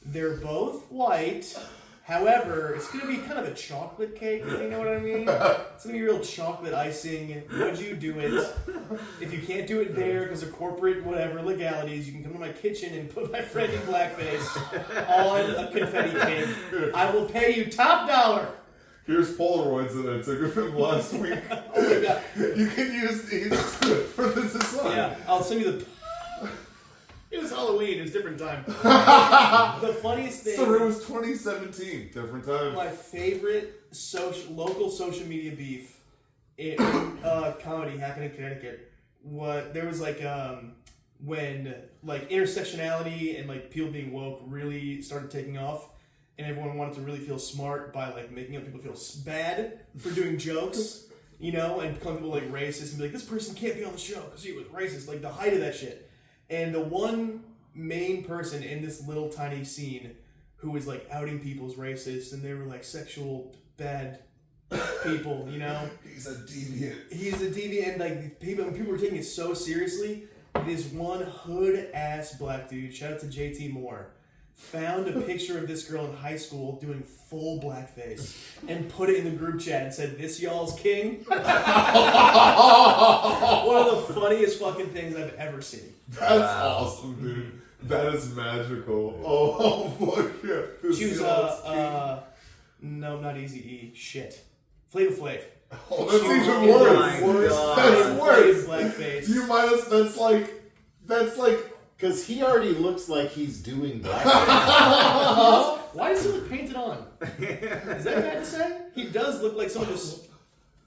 They're both white. However, it's going to be kind of a chocolate cake, if you know what I mean. It's going to be real chocolate icing. Would you do it? If you can't do it there because of corporate whatever legalities, you can come to my kitchen and put my friend in blackface on a confetti cake. I will pay you top dollar. Here's Polaroids that I took of him last week. Oh my god. You can use these for the design. Yeah, I'll send you the... It was Halloween. It was a different time. The funniest thing... So it was 2017. Different time. My favorite local social media beef in comedy happened in Connecticut. There was like when like intersectionality and like people being woke really started taking off, and everyone wanted to really feel smart by like making other people feel bad for doing jokes, you know, and calling people like racist and be like, this person can't be on the show because he was racist. Like the height of that shit. And the one main person in this little tiny scene who was like outing people as racist, and they were like sexual bad people, you know. He's a deviant. He's a deviant, and like people were taking it so seriously. This one hood ass black dude, shout out to JT Moore, found a picture of this girl in high school doing full blackface and put it in the group chat and said, "This y'all's king." One of the funniest fucking things I've ever seen. That's awesome, dude. That is magical. Oh, fuck yeah. This Choose girl's no, not Easy E. Shit. Flavor Flav. Oh, that's Oh even my worse. God. That's worse. Blackface. You might have. That's like. Because he already looks like he's doing blackface. Why does he look painted on? Is that bad to say? He does look like someone just...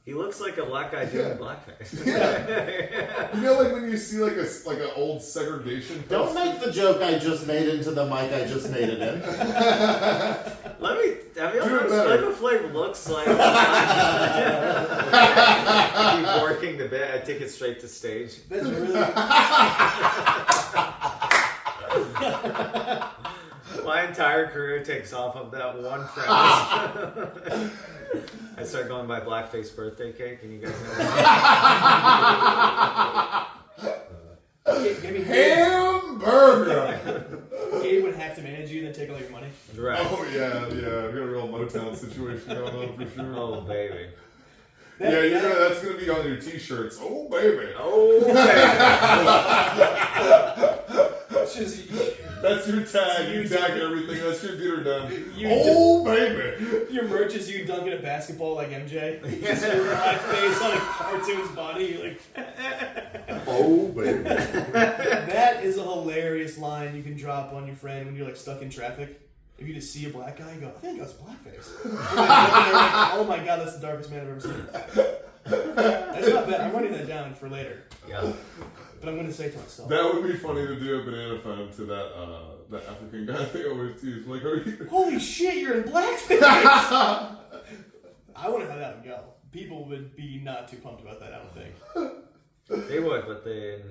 He looks like a black guy doing blackface. Yeah. You know, like when you see like an old segregation. Don't make the joke I just made into the mic I just made it in. Have you Do it noticed better. Flavor Flav looks like a keep working the bit. I take it straight to stage. That's really... My entire career takes off of that one premise. I start going by blackface birthday cake, and you guys know. Give me Hamburger. Gabe would have to manage you and then take all your money. Right. Oh yeah. We got a real Motown situation going on for sure. Oh baby. That's gonna be on your T-shirts. Oh baby. Oh baby. It's just... That's your tag. You tag everything. That's your beater down. You Oh baby. Your merch is you dunking a basketball like MJ. Just your blackface on a cartoon's body. You're like... Oh, baby. That is a hilarious line you can drop on your friend when you're like stuck in traffic. If you just see a black guy, you go, I think that's blackface. And they're like, oh my god, that's the darkest man I've ever seen. That's not bad. I'm writing that down for later. Yeah. But I'm going to say to myself. That would be funny to do a banana phone to that African guy they always use. Like, are you? Holy shit, you're in blackface! I wonder how that would go. People would be not too pumped about that, I don't think. They would, but then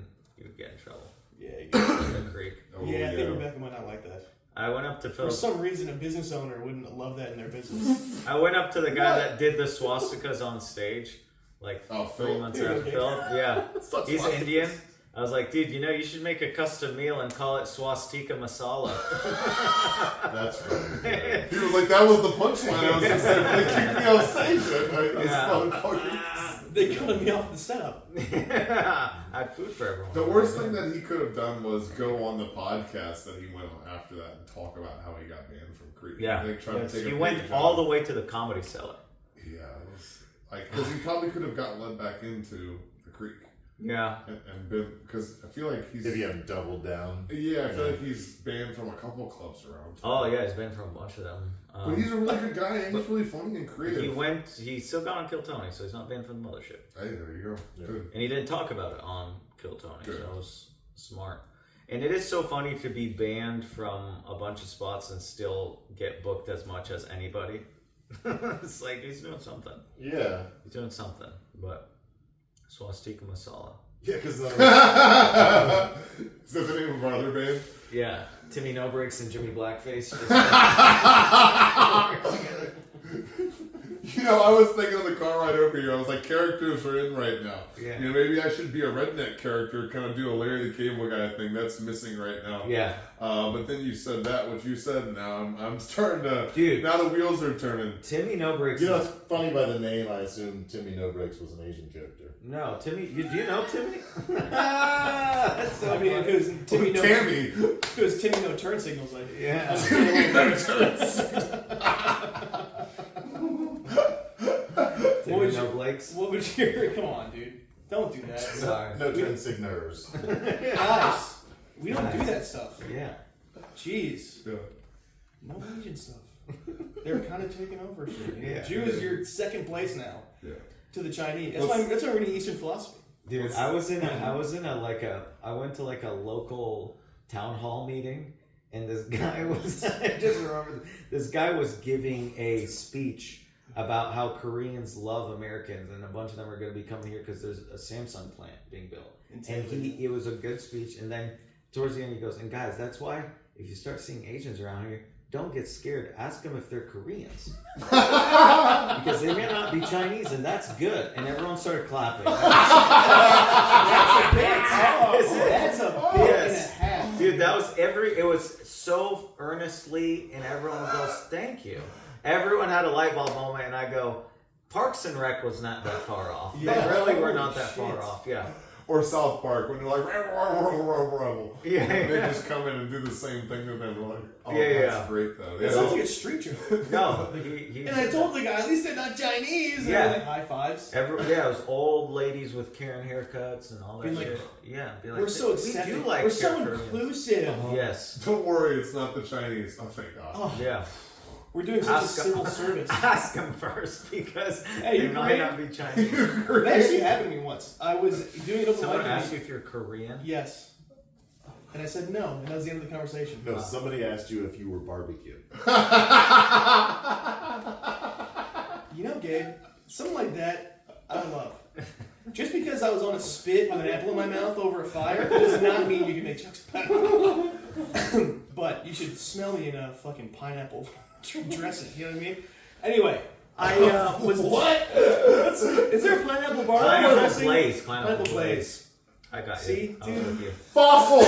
you would get in trouble. Yeah, In the creek. Oh, yeah, I think Rebecca might not like that. I went up to Phil. For some reason, a business owner wouldn't love that in their business. I went up to the guy that did the swastikas on stage, like 3 months after Phil. Yeah, he's Indian. I was like, dude, you should make a custom meal and call it swastika masala. That's funny. He was like, that was the punchline. I was just like, they kicked me off stage. They cut me off the setup. I had food for everyone. The worst thing that he could have done was go on the podcast that he went on after that and talk about how he got banned from Creek. Yeah, Like, trying to take he a went page all out. the way to the Comedy Cellar. Yeah, it was like because he probably could have got led back into the Creek. Yeah, And been because I feel like he's If you haven't doubled down. yeah, I feel like he's banned from a couple clubs around. oh yeah, he's been from a bunch of them. But he's a really good guy and he's really funny and creative. He still got on Kill Tony, so he's not banned from the mothership. Hey, there you go. Yeah. Good. And he didn't talk about it on Kill Tony, Good. so it was smart. And it is so funny to be banned from a bunch of spots and still get booked as much as anybody. It's like he's doing something. Yeah. He's doing something. But swastika masala. Yeah, because Is that the name of our other band? Yeah, Timmy No Breaks and Jimmy Blackface. You know, I was thinking on the car ride over here, I was like, characters are in right now. Yeah. You know, maybe I should be a redneck character, kind of do a Larry the Cable Guy thing. That's missing right now. Yeah. But then you said what you said, and now I'm starting to... Dude. Now the wheels are turning. Timmy No Breaks. You know, it's funny by the name, I assume Timmy No Breaks was an Asian character. No, Timmy. Do you know Timmy? That's so funny. If it was Timmy No, Tammy. if it was Timmy No turn signals, like Yeah. Timmy No Blakes. What would your? Come on, dude. Don't do that. Sorry. No turn signers. Guys, we don't do that stuff. Yeah. Jeez. Yeah. No Asian stuff. They're kind of taking over shit. You know? Yeah. Jew is your second place now Yeah. to the Chinese. That's why I'm reading Eastern philosophy. Dude, I went to like a local town hall meeting, and this guy was, I just remember, this guy was giving a speech about how Koreans love Americans, and a bunch of them are going to be coming here because there's a Samsung plant being built. And it was a good speech, and then towards the end he goes, and guys, that's why if you start seeing Asians around here, don't get scared. Ask them if they're Koreans. Because they may not be Chinese, and that's good. And everyone started clapping. That's a bit and a half. Dude, that was it was so earnestly, and everyone goes, thank you. Everyone had a light bulb moment, and I go, Parks and Rec was not that far off. Yeah. They really were not that Shit. far off, yeah. Or South Park, when they're like, rebel. Yeah. And they just come in and do the same thing to them. We're like, oh, Yeah, that's yeah. great, though. It sounds like a street joke. No, And I told the guy, at least they're not Chinese. And Yeah. they're like high fives. it was old ladies with Karen haircuts and all that Being like, shit. Yeah, be like, We're so we accepting. do like We're so Koreans. inclusive. Yes. Don't worry, it's not the Chinese. Oh, thank God. Oh, Yeah. we're doing such a Ask civil service. Ask them first because Hey, they you might Korean? not be Chinese. That actually happened to me once. I was doing it open Someone mic. asked you if you're Korean. Yes. And I said no, and that was the end of the conversation. No, somebody asked you if you were barbecue. You know, Gabe, something like that, I love. Just because I was on a spit with an apple in my mouth over a fire does not mean you can make jokes about it. But you should smell me in a fucking pineapple dressing, you know what I mean? Anyway, I was... What? Is there a pineapple bar? Pineapple Glaze. Pineapple Glaze. I got See, you. I was dude? with you. Fossil!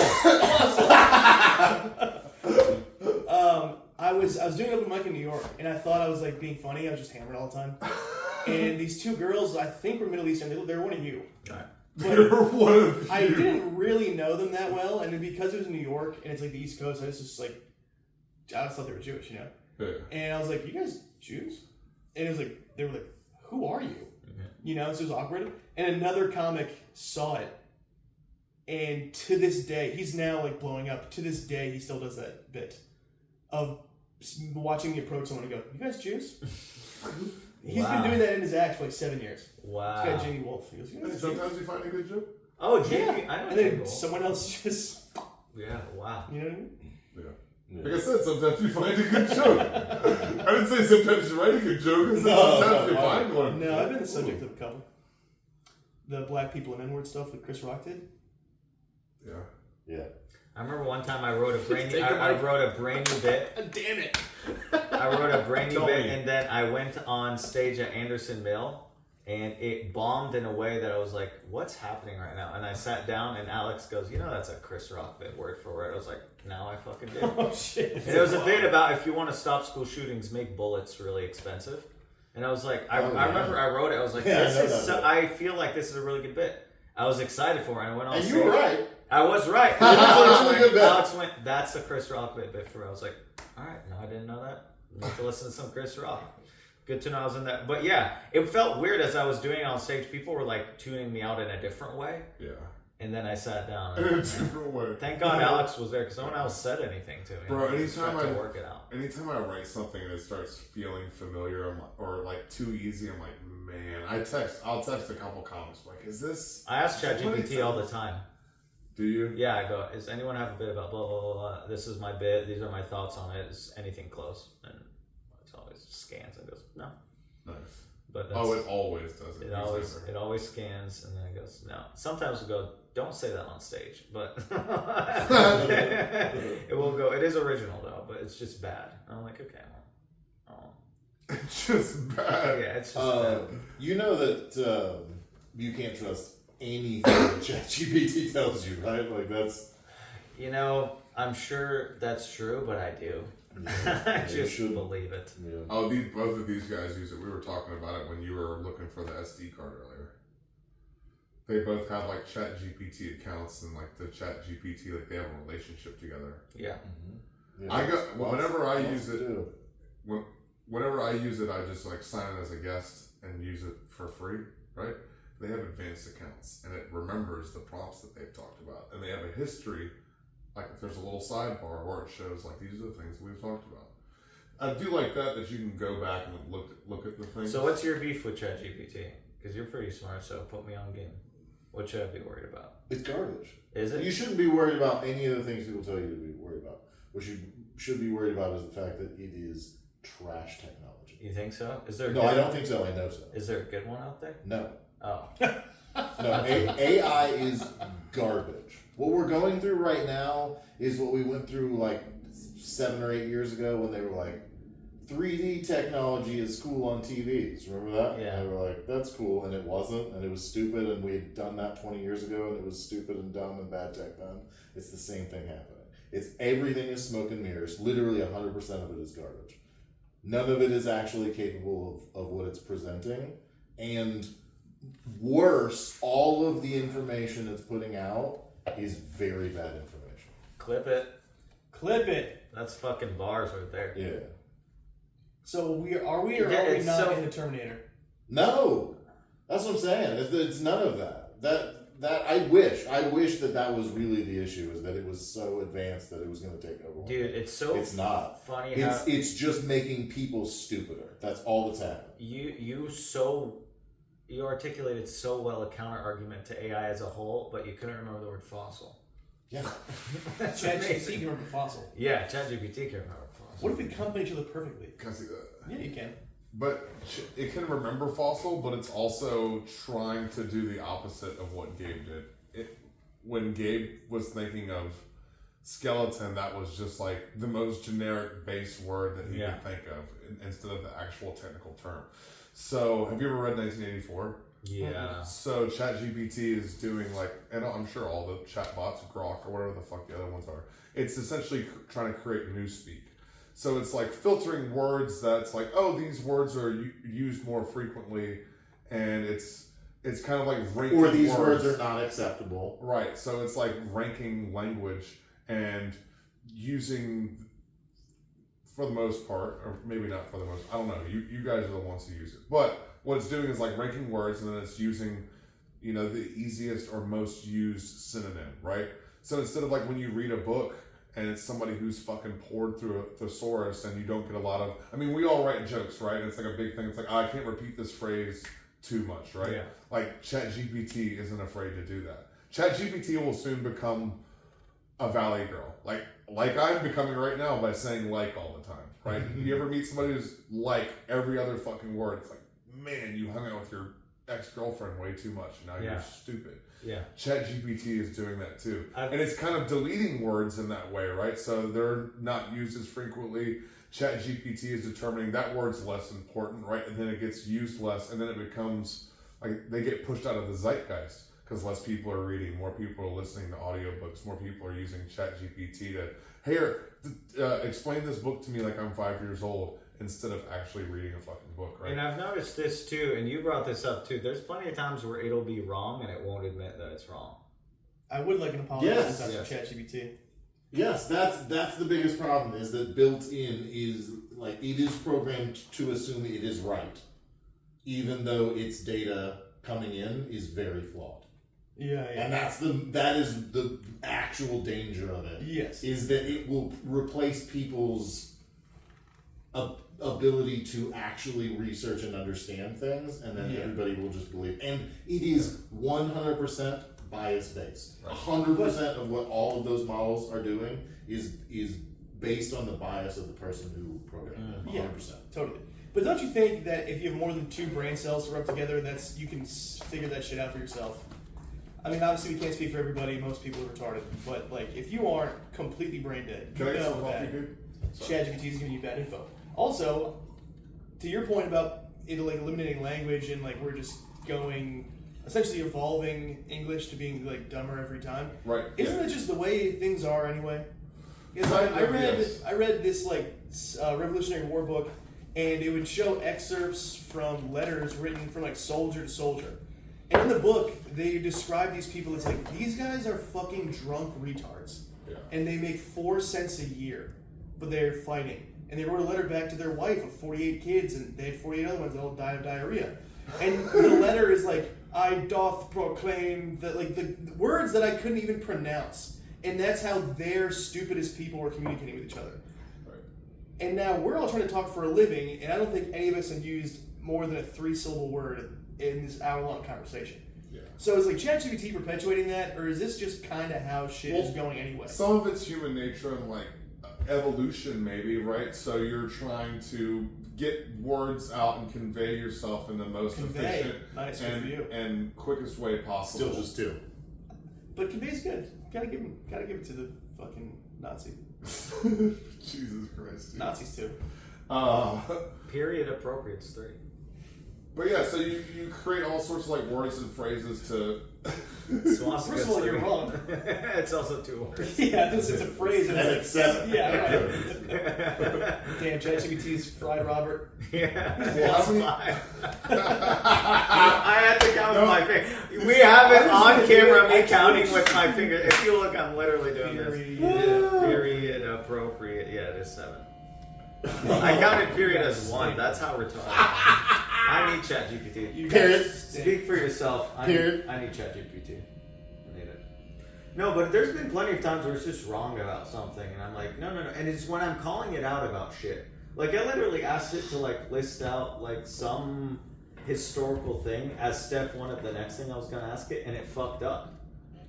I was doing open mic in New York, and I thought I was like being funny. I was just hammered all the time. And these two girls, I think were Middle Eastern. They were one of you. Alright. They're one of I you. didn't really know them that well, and then because it was in New York and it's like the East Coast, I was just like, I just thought they were Jewish, you know. Yeah. And I was like, "You guys Jews?" And it was like they were like, "Who are you?" You know, so it was awkward. And another comic saw it, and to this day, he's now like blowing up. To this day, he still does that bit of watching me approach someone and go, "You guys Jews?" He's been doing that in his act for like 7 years. Wow. This guy Jamie Wolf. He goes, "You guys Jews?" Sometimes you find a good joke. Oh, Yeah. Jamie. I know And then Jamie. someone else just, Yeah. Wow. you know what I mean? Yeah. Like I said, sometimes you find a good joke. I didn't say sometimes you write a good joke. I said sometimes you find one. No, I've been the subject of a couple. The black people and N-word stuff that Chris Rock did. Yeah. I remember one time I wrote a brainy Take a I mic. wrote a brainy bit. Damn it! I wrote a brainy Tell bit, me. and then I went on stage at Anderson Mill, and it bombed in a way that I was like, "What's happening right now?" And I sat down, and Alex goes, "You know, that's a Chris Rock bit, word for word." I was like, "Now I fucking do." Oh shit! And it was a bit about if you want to stop school shootings, make bullets really expensive. And I was like, I remember I wrote it. I was like, Yeah, this I know is. that So, bit. I feel like this is a really good bit. I was excited for it. And I went on And stage. you were right. I was right. Really good bit. Alex went, "That's a Chris Rock bit for." I was like, all right, no, I didn't know that. I have to listen to some Chris Rock. Good to know I was in that. But yeah, it felt weird as I was doing it on stage. People were like tuning me out in a different way. Yeah. And then I sat down. In a And, different way. thank God Alex was there because no one else said anything to me. Bro, I just anytime tried to I- work it out. Anytime I write something and it starts feeling familiar or like too easy, I'm like, man. I'll text a couple comics like, is this? I ask ChatGPT all the time. Do you? Yeah, I go, "Does anyone have a bit about blah, blah, blah, blah? This is my bit. These are my thoughts on it. Is anything close?" And it's always scans and goes, "No." Nice. But that's, Oh, it always does it. it always scans and then it goes, "No." Sometimes we go, "Don't say that on stage," but it will go. It is original though, but it's just bad. I'm like, okay, well, It's just bad. yeah, it's just bad. You know that you can't trust anything that ChatGPT tells you, right? Like that's. You know, I'm sure that's true, but I do. I you just should. believe it. Yeah. Oh, both of these guys use it. We were talking about it when you were looking for the SD card earlier. They both have like ChatGPT accounts and like the ChatGPT, like they have a relationship together. Yeah. Yeah, I go lots- whenever I lots use to it. do. Whenever I use it, I just like sign in as a guest and use it for free, right? They have advanced accounts and it remembers the prompts that they've talked about, and they have a history. Like if there's a little sidebar where it shows like these are the things we've talked about. I do like that you can go back and look at the things. So what's your beef with ChatGPT? Because you're pretty smart, so put me on game. What should I be worried about? It's garbage. Is it? You shouldn't be worried about any of the things people tell you to be worried about. What you should be worried about is the fact that it is trash technology. You think so? Is there? A No, good I don't one? think so. I know so. Is there a good one out there? No. Oh, No, AI is garbage. What we're going through right now is what we went through like 7 or 8 years ago when they were like, 3D technology is cool on TVs. Remember that? Yeah. They were like, that's cool, and it wasn't, and it was stupid, and we had done that 20 years ago, and it was stupid and dumb and bad tech then. It's the same thing happening. It's everything is smoke and mirrors. Literally 100% of it is garbage. None of it is actually capable of what it's presenting, and worse, all of the information it's putting out is very bad information. clip it. Clip it. That's fucking bars right there. Yeah. So are we Yeah, not it's so- in the Terminator? No, that's what I'm saying. It's none of that. That I wish that was really the issue, is that it was so advanced that it was going to take over. Dude, it's so It's not. funny how It's just making people stupider. That's all that's happening. you articulated so well a counter argument to AI as a whole, but you couldn't remember the word fossil. Yeah. That's ChatGPT amazing. can remember fossil. Yeah, ChatGPT can remember fossil. What if we complement each other perfectly? Can I see that? Yeah, you can. But it can remember fossil, but it's also trying to do the opposite of what Gabe did. When Gabe was thinking of skeleton, that was just like the most generic base word that he Yeah. could think of instead of the actual technical term. So, have you ever read 1984? Yeah. So ChatGPT is doing like, and I'm sure all the chatbots, Grok or whatever the fuck the other ones are, it's essentially trying to create newspeak. So it's like filtering words that's like, oh, these words are used more frequently, and it's kind of like ranking Or these words are not acceptable. Right. So it's like ranking language and using, for the most part, or maybe not for the most, I don't know. You guys are the ones who use it. But what it's doing is like ranking words, and then it's using, the easiest or most used synonym, right? So instead of like when you read a book and it's somebody who's fucking poured through a thesaurus and you don't get a lot of, we all write jokes, right? And it's like a big thing. It's like, I can't repeat this phrase too much, right? Yeah. Like ChatGPT isn't afraid to do that. ChatGPT will soon become a valley girl, like I'm becoming right now by saying like all the time, right? You ever meet somebody who's like every other fucking word? It's like, man, you hung out with your ex-girlfriend way too much. Now Yeah. you're stupid. Yeah. ChatGPT is doing that too. I've- And it's kind of deleting words in that way, right? So they're not used as frequently. ChatGPT is determining that word's less important, right? And then it gets used less, and then it becomes like they get pushed out of the zeitgeist because less people are reading, more people are listening to audiobooks, more people are using ChatGPT to, here, explain this book to me like I'm 5 years old, instead of actually reading a fucking book, right? And I've noticed this too, and you brought this up too. There's plenty of times where it'll be wrong and it won't admit that it's wrong. I would like an apology Yes. sometimes for ChatGPT. Yes, that's the biggest problem, is that built in is like it is programmed to assume it is right, even though its data coming in is very flawed. Yeah. And that is the actual danger of it. Yes. Is that it will replace people's ability to actually research and understand things, and then everybody will just believe. And it is 100% bias based. 100% of what all of those models are doing is based on the bias of the person who programmed it. 100%. Totally. But don't you think that if you have more than 2 brain cells to rub together, you can figure that shit out for yourself? I mean, obviously we can't speak for everybody. Most people are retarded. But like, if you aren't completely brain dead, Can I you get some know coffee, that dude? ChatGPT is giving you bad info. Also, to your point about it like eliminating language and like we're just going essentially evolving English to being like dumber every time. Right. Isn't it just the way things are anyway? Because Kind I of, read yes. I read this like Revolutionary War book, and it would show excerpts from letters written from like soldier to soldier. And in the book, they describe these people as like, these guys are fucking drunk retards. Yeah. And they make 4 cents a year, but they're fighting. And they wrote a letter back to their wife of 48 kids, and they had 48 other ones that all died of diarrhea. And the letter is like, I doth proclaim that, like the words that I couldn't even pronounce. And that's how their stupidest people were communicating with each other. Right. And now we're all trying to talk for a living, and I don't think any of us have used more than a 3-syllable word in this hour-long conversation. Yeah. So is like ChatGPT perpetuating that, or is this just kind of how shit is going anyway? Some of it's human nature and like evolution, maybe, right? So you're trying to get words out and convey yourself in the most efficient Nice, good for you. and quickest way possible. Still just 2. But convey's good. Gotta give it to the fucking Nazi. Jesus Christ, dude. Nazis too. Period appropriate's 3. But yeah, so you create all sorts of like words and phrases to. Swastika's First of all, you're 3. wrong. It's also 2 words. Yeah, this is a phrase. And it's 7. Yeah, right. Damn, ChatGPT's fried Robert. Yeah. Well, It's how many- 5. I had to count with my finger. We have it on camera, me counting with my finger. If you look, I'm literally doing this. Period appropriate. Yeah, it is 7. I counted period as 1. That's how retarded. I need ChatGPT. Period. Speak for yourself. I need ChatGPT. I need it. No, but there's been plenty of times where it's just wrong about something, and I'm like, no. And it's when I'm calling it out about shit. Like, I literally asked it to, like, list out, like, some historical thing as step 1 of the next thing I was going to ask it, and it fucked up.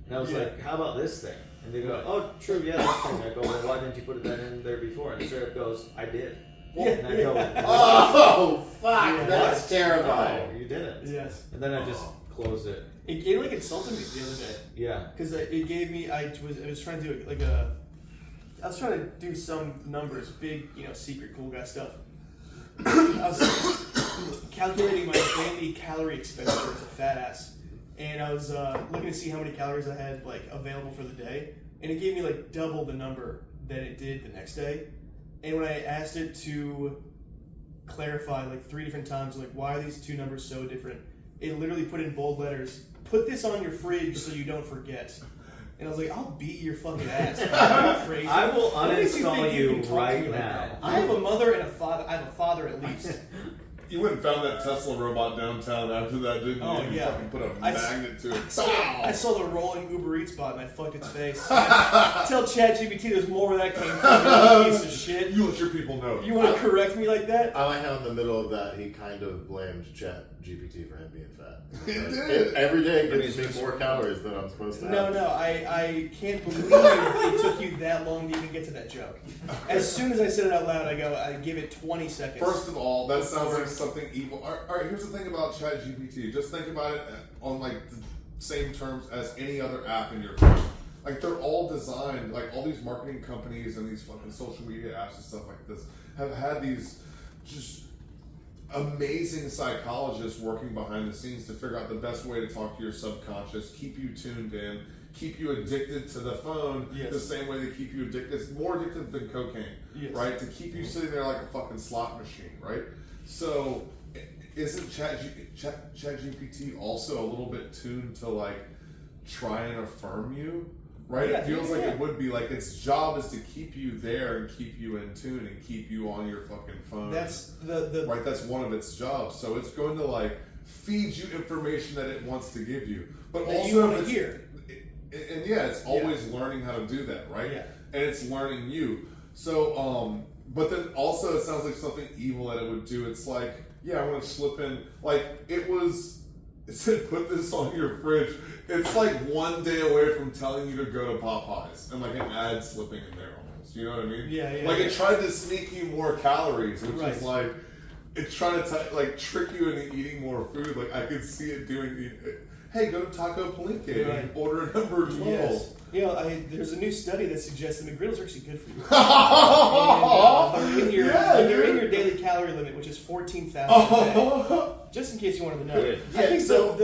And I was like, how about this thing? And they go, oh, true, yeah, this thing. I go, well, why didn't you put that in there before? And straight up goes, I did. And I go, Oh, fuck, Yeah. that's terrifying. no, you didn't. Yes. And then I just closed it. It like insulted me the other day. Yeah. Because it gave me, I was trying to do I was trying to do some numbers, big, secret cool guy stuff. I was calculating my daily calorie expenditure as a fat ass. And I was looking to see how many calories I had like available for the day. And it gave me like double the number that it did the next day. And when I asked it to clarify like 3 different times, like why are these 2 numbers so different, it literally put in bold letters, put this on your fridge so you don't forget. And I was like, I'll beat your fucking ass. Are you crazy? I will What makes uninstall think you can talk to right me like now. that? I have a mother and a father. I have a father at least. You went and found that Tesla robot downtown after that, didn't you? Oh, You yeah. fucking put a I magnet to it. I saw the rolling Uber Eats bot and I fucked its face. Tell ChatGPT there's more where that came from, you piece of shit. You let your people know. You want to correct me like that? I like how in the middle of that he kind of blamed ChatGPT for him being fat. He Like, did. every day But gives he's me more calories than I'm supposed to have. No, I can't believe it took you that long to even get to that joke. As soon as I said it out loud, I give it 20 seconds. First of all, that sounds like something evil. All right, here's the thing about ChatGPT. Just think about it on like same terms as any other app in your phone. Like, they're all designed, like, all these marketing companies and these fucking social media apps and stuff like this have had these just amazing psychologists working behind the scenes to figure out the best way to talk to your subconscious, keep you tuned in, keep you addicted to the phone the same way they keep you addicted. It's more addictive than cocaine, right? To keep you sitting there like a fucking slot machine, right? So, isn't ChatGPT also a little bit tuned to, like, try and affirm you? Right? Yeah, it feels like it would be. Like, its job is to keep you there and keep you in tune and keep you on your fucking phone. That's the right, that's one of its jobs. So it's going to, like, feed you information that it wants to give you. But that also you want to hear. And yeah, it's always learning how to do that, right? Yeah. And it's learning you. So, but then also it sounds like something evil that it would do. It's like, yeah, I want to slip in. Like, it said, put this on your fridge. It's like one day away from telling you to go to Popeyes and, like, an ad slipping in there almost. You know what I mean? Yeah. Like, it tried to sneak you more calories, which is like, it's trying to trick you into eating more food. Like, I could see it doing. Hey, go to Taco Palenque and order number 12. Yes. You know, there's a new study that suggests that McGriddles are actually good for you. And, they're in your daily calorie limit, which is 14,000 a day. Just in case you wanted to know. Yeah, I think so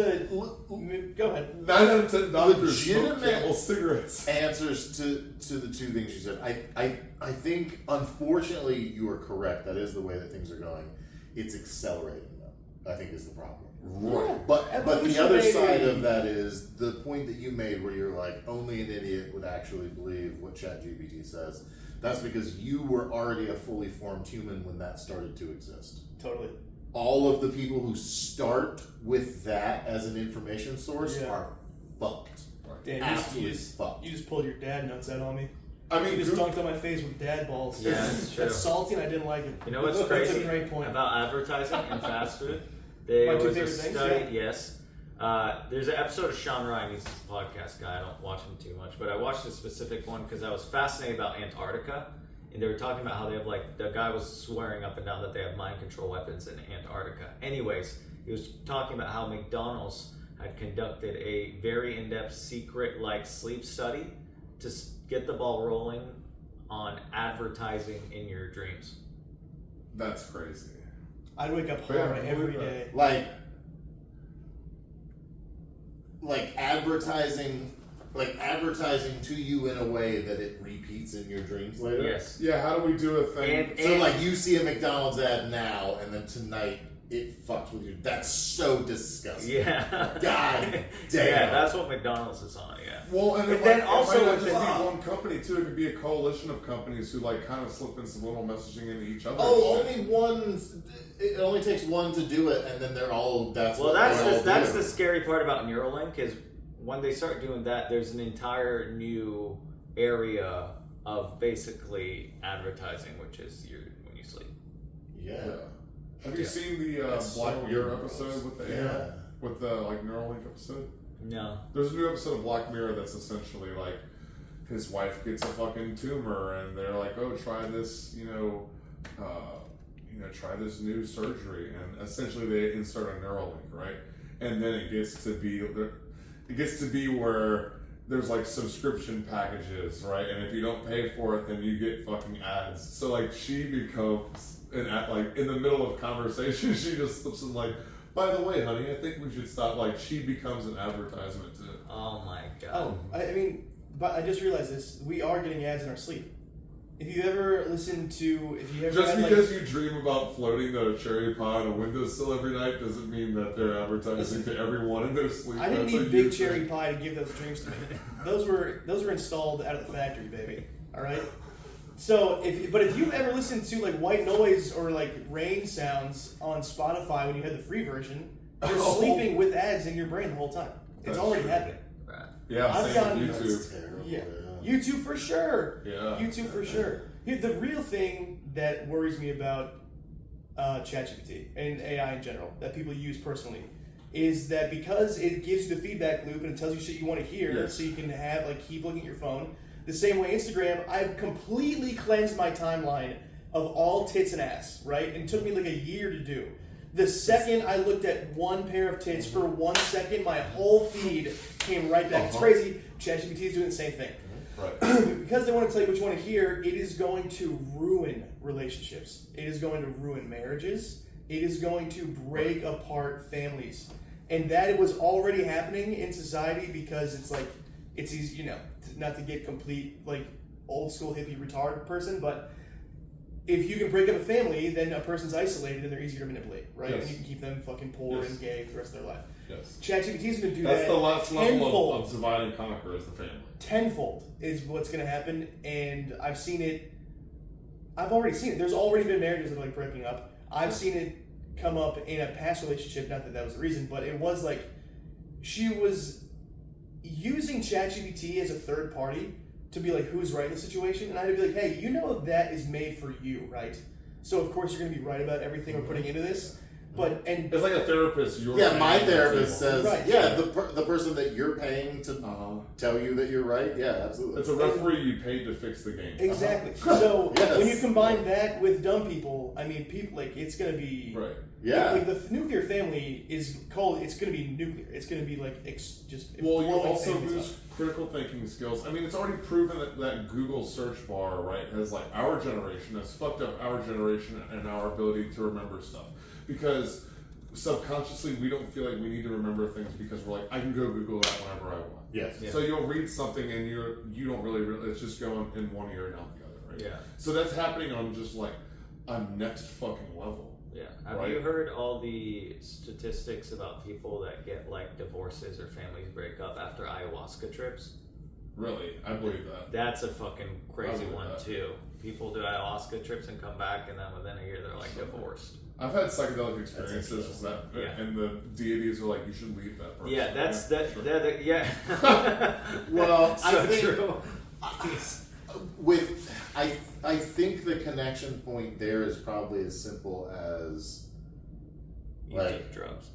go ahead. 9 out of 10 doctors smoke Legitimate Camel cigarettes. answers to the two things you said. I think, unfortunately, you are correct. That is the way that things are going. It's accelerating, though, I think, is the problem. Right. But the other side of that is the point that you made where you're like, only an idiot would actually believe what ChatGPT says. That's because you were already a fully formed human when that started to exist. Totally. All of the people who start with that as an information source are fucked. Dan, Absolutely fucked. You just pulled your dad nuts out on me. I mean, you just dunked on my face with dad balls. Yeah, that's true. That's salty and I didn't like it. You know what's That's crazy a great point. about advertising and fast food? There My two was a favorite things, study, yeah. yes. There's an episode of Sean Ryan. He's a podcast guy. I don't watch him too much, but I watched a specific one because I was fascinated about Antarctica. And they were talking about how they have, like, the guy was swearing up and down that they have mind control weapons in Antarctica. Anyways, he was talking about how McDonald's had conducted a very in-depth secret, like, sleep study to get the ball rolling on advertising in your dreams. that's crazy. I'd wake up hard every day. Like advertising to you in a way that it repeats in your dreams later. Yes. Yeah, how do we do a thing? So like you see a McDonald's ad now, and then tonight it fucks with you. That's so disgusting. Yeah. God damn. Yeah, that's what McDonald's is on, yeah. Well, and But then it also might not with just be one company too. It could be a coalition of companies who, like, kind of slip in subliminal messaging into each other. Oh, only one. It only takes one to do it, and then they're all. That's the scary part about Neuralink is when they start doing that, there's an entire new area of basically advertising, which is when you sleep. Yeah. Have you seen the Black Mirror episode with the AI? With the, like, Neuralink episode? No. There's a new episode of Black Mirror that's essentially like his wife gets a fucking tumor and they're like, oh, try this, try this new surgery, and essentially they insert a Neuralink, right? And then it gets to be where there's, like, subscription packages, right? And if you don't pay for it, then you get fucking ads. So, like, she becomes in the middle of conversation, she just slips in, like, by the way, honey, I think we should stop. Like, she becomes an advertisement to. Oh my god. Oh, I mean, but I just realized this. We are getting ads in our sleep. If you ever Just because you dream about floating a cherry pie on a windowsill every night doesn't mean that they're advertising to everyone in their sleep. I didn't need big cherry pie to give those dreams to me. Those were installed out of the factory, baby. All right. So if you've ever listened to, like, white noise or, like, rain sounds on Spotify when you had the free version, you're sleeping with ads in your brain the whole time. It's already happening. Right. Yeah, I've same gotten with YouTube. Terrible, Yeah. YouTube for sure. Yeah. YouTube for sure. The real thing that worries me about ChatGPT and AI in general, that people use personally, is that because it gives you the feedback loop and it tells you shit you want to hear, so you can have, like, keep looking at your phone. The same way Instagram, I've completely cleansed my timeline of all tits and ass, right? And it took me like a year to do. The second I looked at one pair of tits for 1 second, my whole feed came right back. It's crazy. ChatGPT is doing the same thing. Right. Because they want to tell you what you want to hear, it is going to ruin relationships. It is going to ruin marriages. It is going to break apart families. And that was already happening in society because it's like, it's easy, you know, not to get complete, like, old school hippie retard person, but if you can break up a family, then a person's isolated and they're easier to manipulate, right? Yes. And you can keep them fucking poor Yes. and gay for the rest of their life. Yes. ChatGPT is going to do That's that. the last level tenfold. of divide and conquer is the family. Tenfold is what's going to happen, and I've seen it. I've already seen it. There's already been marriages that are like breaking up. I've seen it come up in a past relationship. Not that that was the reason, but it was like she was using ChatGPT as a third party to be like, who's right in the situation, and I'd be like, hey, you know that is made for you, right? So of course you're going to be right about everything we're putting into this. But and It's like a therapist. My therapist says, Right. the person that you're paying to tell you that you're right, absolutely. It's a referee you paid to fix the game. exactly. So Yes. when you combine that with dumb people, I mean, people like it's going to be Right. Yeah. Like the nuclear family is called. It's going to be nuclear. It's going to be like just. Well, you blowing also families lose up. critical thinking skills. I mean, it's already proven that Google search bar, right, has like our generation has fucked up our generation and our ability to remember stuff because subconsciously we don't feel like we need to remember things because we're like, I can go Google that whenever I want. Yes. Yeah. So you'll read something and you don't really it's just going in one ear and out the other, right? Yeah. So that's happening on just like a next fucking level. Yeah. Have Right. you heard all the statistics about people that get like divorces or families break up after ayahuasca trips? Really, I believe that. That's a fucking crazy believe one that. too. People do ayahuasca trips and come back, and then within a year they're like divorced. I've had psychedelic experiences that, Yeah. and the deities are like, you should leave that person. Yeah, that's that. Sure. That yeah. Well, so I think true. I think the connection point there is probably as simple as You like, took drugs.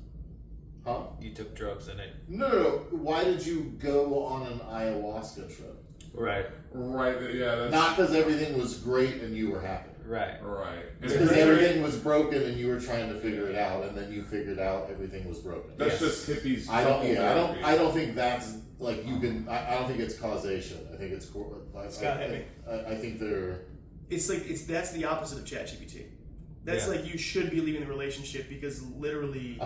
huh? You took drugs in it. No. Why did you go on an ayahuasca trip? Right. Right, yeah, that's Not because everything was great and you were happy. Right. right. It's And because it's everything was broken and you were trying to figure it out, and then you figured out everything was broken. that's Yes. just hippies. I don't think that's like you Uh-huh. can. I don't think it's causation. I think it's. Scott, hit me. I think they're. It's like that's the opposite of ChatGPT. That's Yeah. like you should be leaving the relationship because literally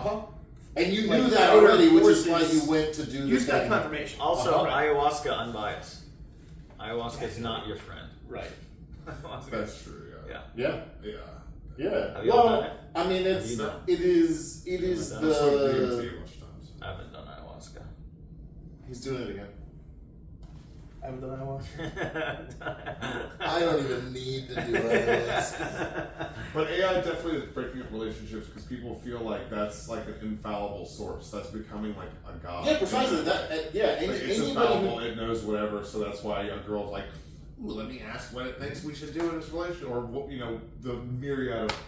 And you Like, knew that outer already, which is why forces- you went to do you the just got thing. confirmation. Also, Right. ayahuasca unbiased. Ayahuasca is not your friend. Right. Ayahuasca. That's true, Yeah. Yeah, yeah. yeah. Have you all done Well, it? I mean, Have you done it is Have you done I've smoked the. DMT a bunch of times. I haven't done ayahuasca. He's doing it again. I haven't done that one. I don't even need to do it. But AI definitely is breaking up relationships because people feel like that's like an infallible source. That's becoming like a god. Yeah, precisely. That. Yeah. Like, it's Anybody infallible. who, It knows whatever. So that's why a girl's like, ooh, let me ask what it thinks we should do in this relationship, or what, you know, the myriad of.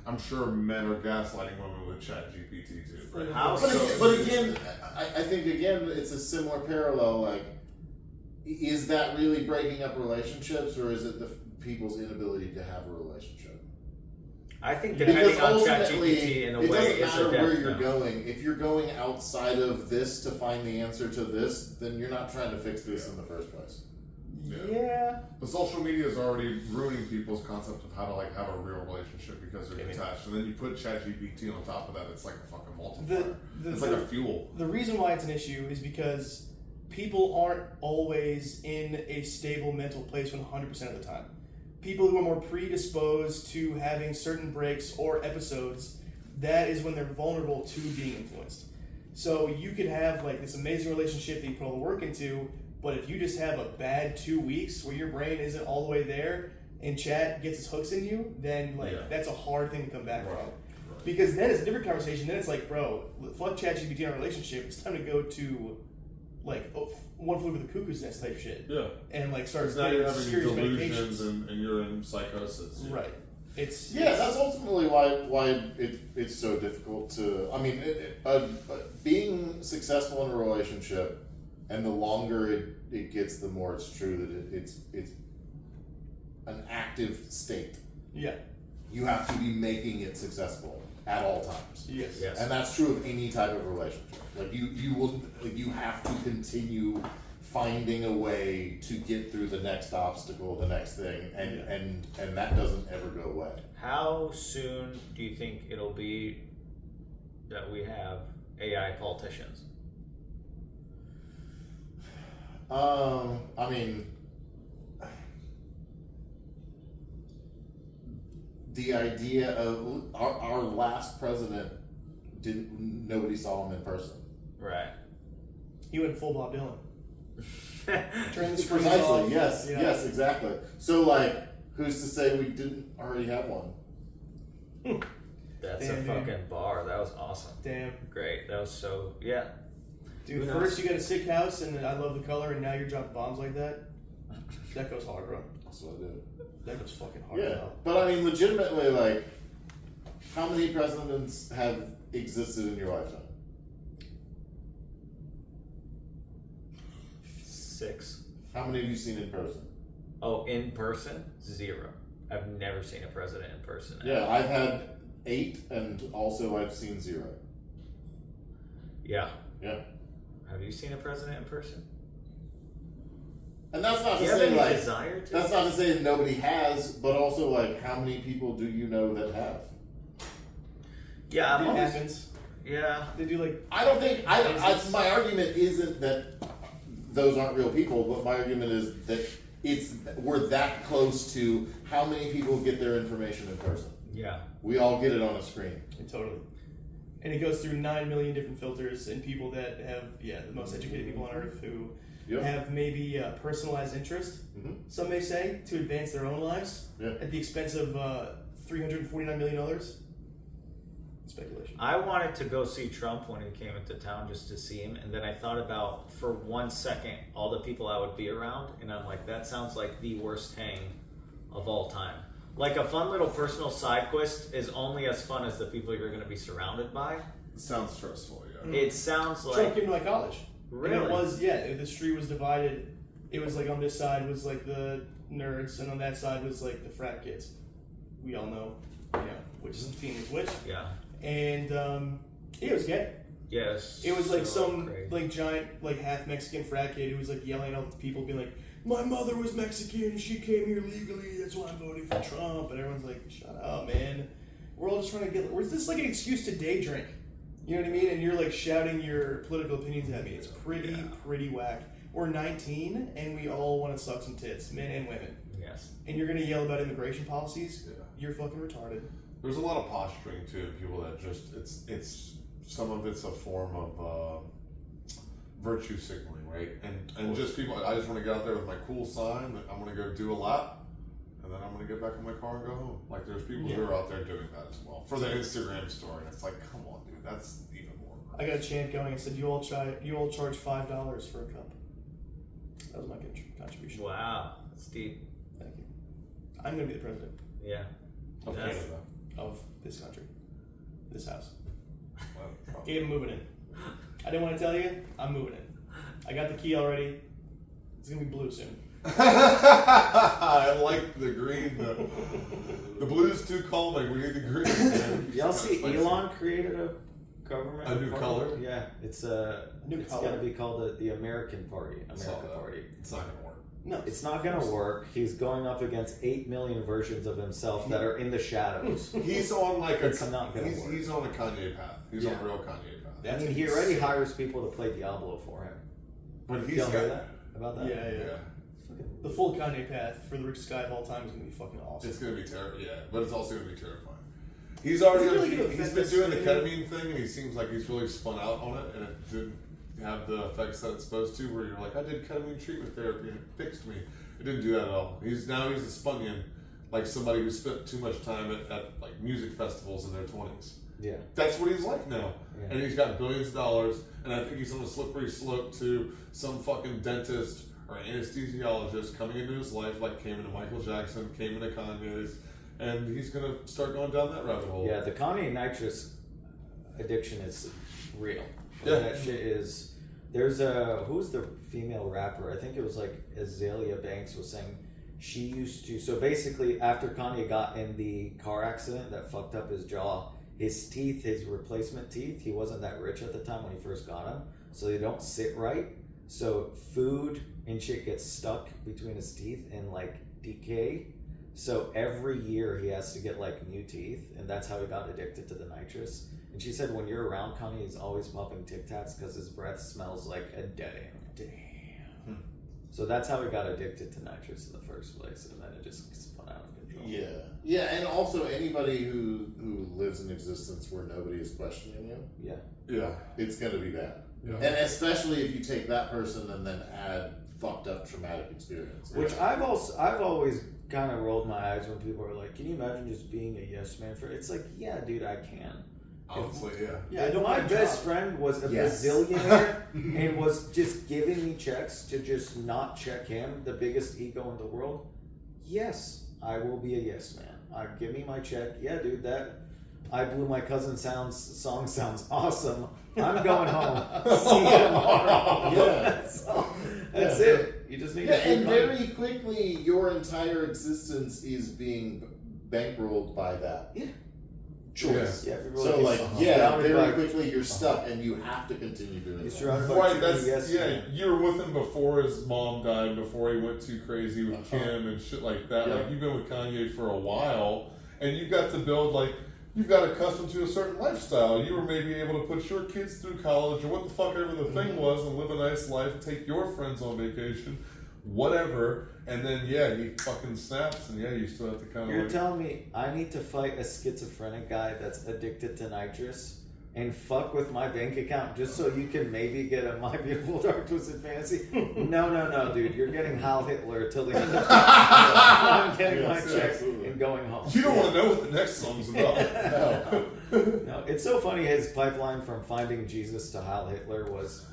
I'm sure men are gaslighting women with ChatGPT too. Right? How But, so? but again, I think again it's a similar parallel. Like, is that really breaking up relationships, or is it the people's inability to have a relationship? I think Because depending on ultimately, ChatGPT in a it way, doesn't it's a matter where death you're no. going. If you're going outside of this to find the answer to this, then you're not trying to fix this in the first place. Yeah. But social media is already ruining people's concept of how to like have a real relationship because they're detached, and then you put ChatGPT on top of that. It's like a fucking multiplier. It's like a fuel. The reason why it's an issue is because people aren't always in a stable mental place 100% of the time. People who are more predisposed to having certain breaks or episodes, that is when they're vulnerable to being influenced. So you could have like this amazing relationship that you put all the work into, but if you just have a bad 2 weeks where your brain isn't all the way there and chat gets its hooks in you, then like that's a hard thing to come back from. Because then it's a different conversation. Then it's like, bro, fuck ChatGPT in our relationship. It's time to go to like one flew over the cuckoo's nest type shit. Yeah. And like start Because now you're having serious delusions medications. and you're in psychosis. Right. It's That's ultimately why it's so difficult to. I mean, being successful in a relationship, and the longer it gets, the more it's true that it's an active state. Yeah. You have to be making it successful. at all times. Yes. And that's true of any type of relationship. Like you have to continue finding a way to get through the next obstacle, the next thing, and that doesn't ever go away. How soon do you think it'll be that we have AI politicians? I mean, the idea of our last president nobody saw him in person. Right. He went full Bob Dylan. Turn the screens Precisely. off. Yes. Yeah. Yes. Exactly. So, like, who's to say we didn't already have one? That's Damn, a dude. fucking bar. That was awesome. Damn. Great. That was so, yeah. Dude, Who knows? first you got a sick house and I love the color, and now you're dropping bombs like that. That goes hard, bro. That's what I did. That goes fucking hard. Yeah, Bro. but I mean, legitimately, like, how many presidents have existed in your lifetime? 6. How many have you seen in person? Oh, in person? 0. I've never seen a president in person. Yeah, I've had 8, and also I've seen 0. Yeah. Yeah, Have you seen a president in person? and that's not Do to you have say any like desire to? that's not to say that nobody has, but also like how many people do you know that have? Yeah, I'm It always, happens. yeah. They do like I don't think my argument isn't that those aren't real people, but my argument is that we're that close to how many people get their information in person. Yeah. We all get it on a screen. totally. And it goes through 9 million different filters and people that have the most educated people on earth who Yep. have maybe personalized interest. Mhm. Some may say to advance their own lives Yeah. at the expense of $349 million. Speculation. I wanted to go see Trump when he came into town just to see him, and then I thought about for 1 second all the people I would be around, and I'm like, that sounds like the worst hang of all time. Like a fun little personal side quest is only as fun as the people you're going to be surrounded by. It sounds stressful, yeah. It sounds Trump like came to my college. really. And it was, the street was divided. It was like on this side was like the nerds, and on that side was like the frat kids. We all know, which team is which. Yeah. And it was gay. Yes. It was like so some crazy. like giant like half Mexican frat kid who was like yelling at all the people, being like, "My mother was Mexican and she came here legally. That's why I'm voting for Trump." And everyone's like, "Shut up, man. We're all just trying to get. Where's this like an excuse to day drink? You know what I mean?" And you're like shouting your political opinions at me. It's pretty whack. We're 19 and we all want to suck some tits, men and women. Yes. And you're gonna yell about immigration policies? Yeah. You're fucking retarded. There's a lot of posturing too. People that just it's some of it's a form of virtue signaling, right? And just people. I just want to get out there with my cool sign that I'm going to go do a lap, and then I'm going to get back in my car and go home. Like there's people who are out there doing that as well for the Instagram story. And it's like, come on, dude, that's even more. I got a chant going and said, "You all charge $5 for a cup." That was my contribution. Wow. That's deep. Thank you. I'm gonna be the president Yeah. Of That's- Canada. of this country, this house. Well, Gabe, I'm moving in. I didn't want to tell you, I'm moving in. I got the key already. It's gonna be blue soon. I like the green. The blue's too calming. We need the green. Man. Y'all see Spicy. Elon created a government A new party? color? Yeah, it's New it's color? gonna be called the American Party. I saw America that. Party. It's not gonna work. No, It's not gonna work. He's going up against 8 million versions of himself that are in the shadows. He's on like It's not gonna work. he's on a Kanye path. He's on a real Kanye path. I mean, he already hires people to play Diablo for him. But he's Y'all hear got that about that? Yeah. The full Kanye path for the richest guy of all time is gonna be fucking awesome. It's gonna be terrible, but it's also gonna be terrifying. He's already Is it really gonna he's affect been us doing the really? ketamine thing, and he seems like he's really spun out on it, and it didn't have the effects that it's supposed to. Where you're like, I did ketamine treatment therapy, and it fixed me. It didn't do that at all. He's a Spunion, like somebody who spent too much time at like music festivals in their 20s. Yeah. That's what he's like now. Yeah. And he's got billions of dollars, and I think he's on a slippery slope to some fucking dentist or anesthesiologist coming into his life, like came into Michael Jackson, came into Kanye's, and he's gonna start going down that rabbit hole. Yeah, the Kanye nitrous addiction is real. Yeah. That shit is. Who's the female rapper? I think it was like Azalea Banks was saying she used to. So basically, after Kanye got in the car accident that fucked up his jaw, his teeth, his replacement teeth, he wasn't that rich at the time when he first got them, so they don't sit right. So food and shit gets stuck between his teeth and like decay. So every year he has to get like new teeth, and that's how he got addicted to the nitrous. And she said when you're around Connie, he's always popping Tic Tacs because his breath smells like a dead animal. Damn. So that's how he got addicted to nitrous in the first place, and then it just spun out of control. Yeah, and also anybody who lives in existence where nobody is questioning you, it's gonna be bad. Yeah. And especially if you take that person and then add fucked up traumatic experience. Which I've always kind of rolled my eyes when people are like, "Can you imagine just being a yes man for?" It's like, yeah, dude, I can. Honestly, yeah. If my best friend was a bazillionaire and was just giving me checks to just not check him, the biggest ego in the world, yes, I will be a yes man. Give me my check. Yeah, dude, that I Blew My Cousin song sounds awesome. I'm going home. See you tomorrow. Yeah. That's it. You just need to keep and very quickly your entire existence is being bankrolled by that choice. Yeah. So like very quickly you're stuck and you have to continue doing it. Right, you were with him before his mom died, before he went too crazy with Kim and shit like that. Like you've been with Kanye for a while and you got to build you've got accustomed to a certain lifestyle. You were maybe able to put your kids through college or what the fuck ever the thing was and live a nice life, take your friends on vacation, whatever. And then, he fucking snaps and you still have to kind of You're telling me I need to fight a schizophrenic guy that's addicted to nitrous and fuck with my bank account just so you can maybe get a My Beautiful Dark Twisted Fantasy? No, dude. You're getting Heil Hitler till the end of the I'm getting my check and going home. You don't want to know what the next song's about. No, it's so funny. His pipeline from Finding Jesus to Heil Hitler was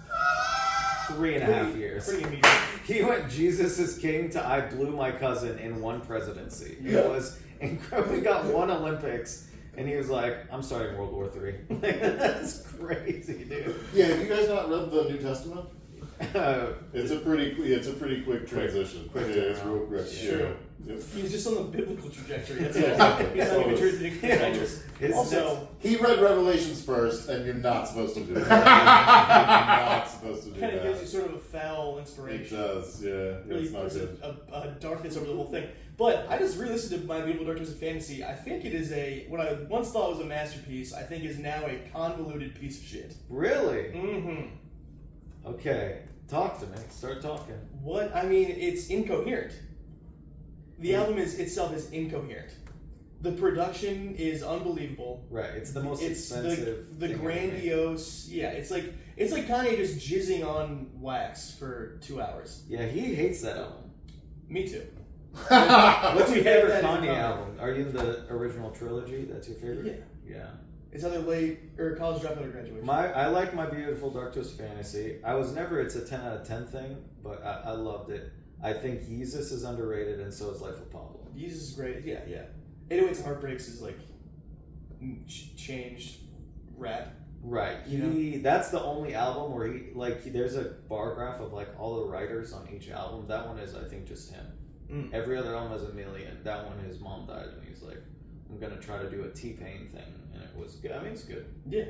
3.5 years. Pretty immediate. He went Jesus is King to I Blew My Cousin in one presidency. It was incredible. We got one Olympics. And he was like, I'm starting World War III. That's crazy, dude. Yeah, have you guys not read the New Testament? It's a pretty quick transition. It's real quick. Sure. Yeah. He's just on the biblical trajectory. That's it. He's not even trading. Also, he read Revelations first, and you're not supposed to do that. You're not supposed to do that. Kind of gives you sort of a foul inspiration. It does, yeah. Really it's not good. A darkness over the whole thing. But I just re-listened to My Beautiful Dark Twisted Fantasy. I think it is what I once thought was a masterpiece, I think is now a convoluted piece of shit. Really? Mm-hmm. Okay. Talk to me. Start talking. It's incoherent. The album itself is incoherent. The production is unbelievable. Right. It's the most expensive. The grandiose. Yeah. It's like Kanye just jizzing on wax for 2 hours. Yeah, he hates that album. Me too. What's your favorite Kanye album? Are you in the original trilogy? That's your favorite? Yeah. It's either late or College Dropout or Graduation. I like My Beautiful Dark Twisted Fantasy. It's a 10 out of 10 thing, but I loved it. I think Yeezus is underrated, and so is Life of Pablo. Yeezus is great. Yeah. 808s and Heartbreaks is like changed rap. Right. That's the only album where there's a bar graph of like all the writers on each album. That one is, I think, just him. Every other album has a million. That one, his mom died, and he's like, I'm gonna try to do a T-Pain thing, and it was good. I mean, it's good. Yeah,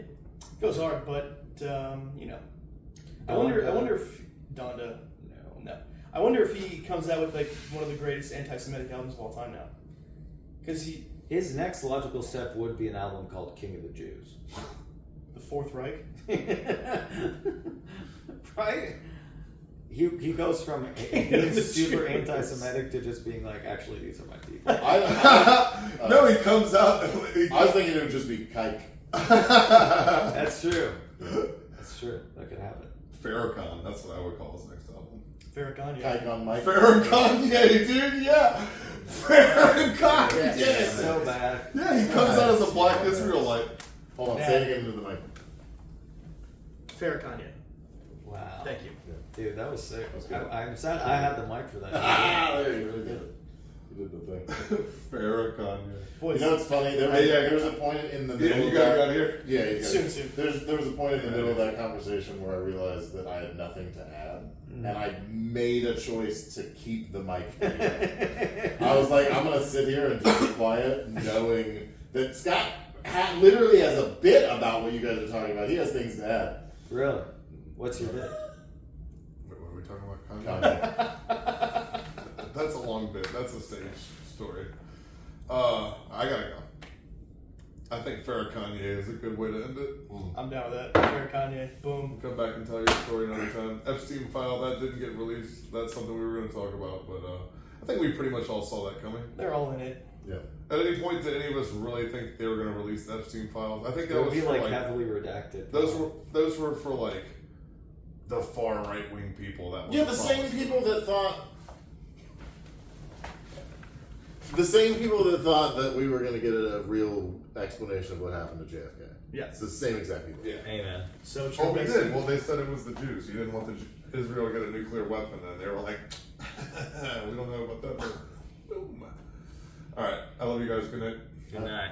goes hard, but I wonder if Donda. No. I wonder if he comes out with like one of the greatest anti-Semitic albums of all time now, because his next logical step would be an album called King of the Jews. The Fourth Reich. Right. He goes from being super anti-Semitic to just being like, actually, these are my people. No, he comes out. I was thinking it would just be kike. That's true. That's true. That could happen. Farrakhan. That's what I would call his next album. Farrakhan. Kike on Mike. Farrakhan, dude. Yeah. Farrakhan did it. So bad. Yeah, he comes out as a black Israelite. Hold on, say it again into the mic. Farrakhan. Wow. Thank you. Dude, that was sick. That was I'm sad I had the mic for that. There you really did it. You did the thing. Farrakhan. Boys. You know what's funny? There was a point in the middle you of got that. Here? Yeah, you got soon. There was a point in the middle of that conversation where I realized that I had nothing to add. And I made a choice to keep the mic here. I was like, I'm going to sit here and just be quiet, knowing that Scott literally has a bit about what you guys are talking about. He has things to add. Really? What's your bit? Wait, what are we talking about? Kanye. That's a long bit. That's a stage story. I gotta go. I think Farrakanye is a good way to end it. I'm down with that. Fair Kanye. Boom. Come back and tell your story another time. Epstein file, that didn't get released. That's something we were going to talk about, but I think we pretty much all saw that coming. They're all in it. Yeah. At any point, did any of us really think they were going to release the Epstein files? I think It that would was be for, like heavily redacted. those were for like the far right wing people. That was Yeah, the same people that thought. The same people that thought that we were going to get a real explanation of what happened to JFK. Yeah. It's the same exact people. Yeah. Amen. So true. Oh, we did. Well, they said it was the Jews. You didn't want Israel to get a nuclear weapon, and they were like, "We don't know about that." But boom. All right. I love you guys. Good night. Good night.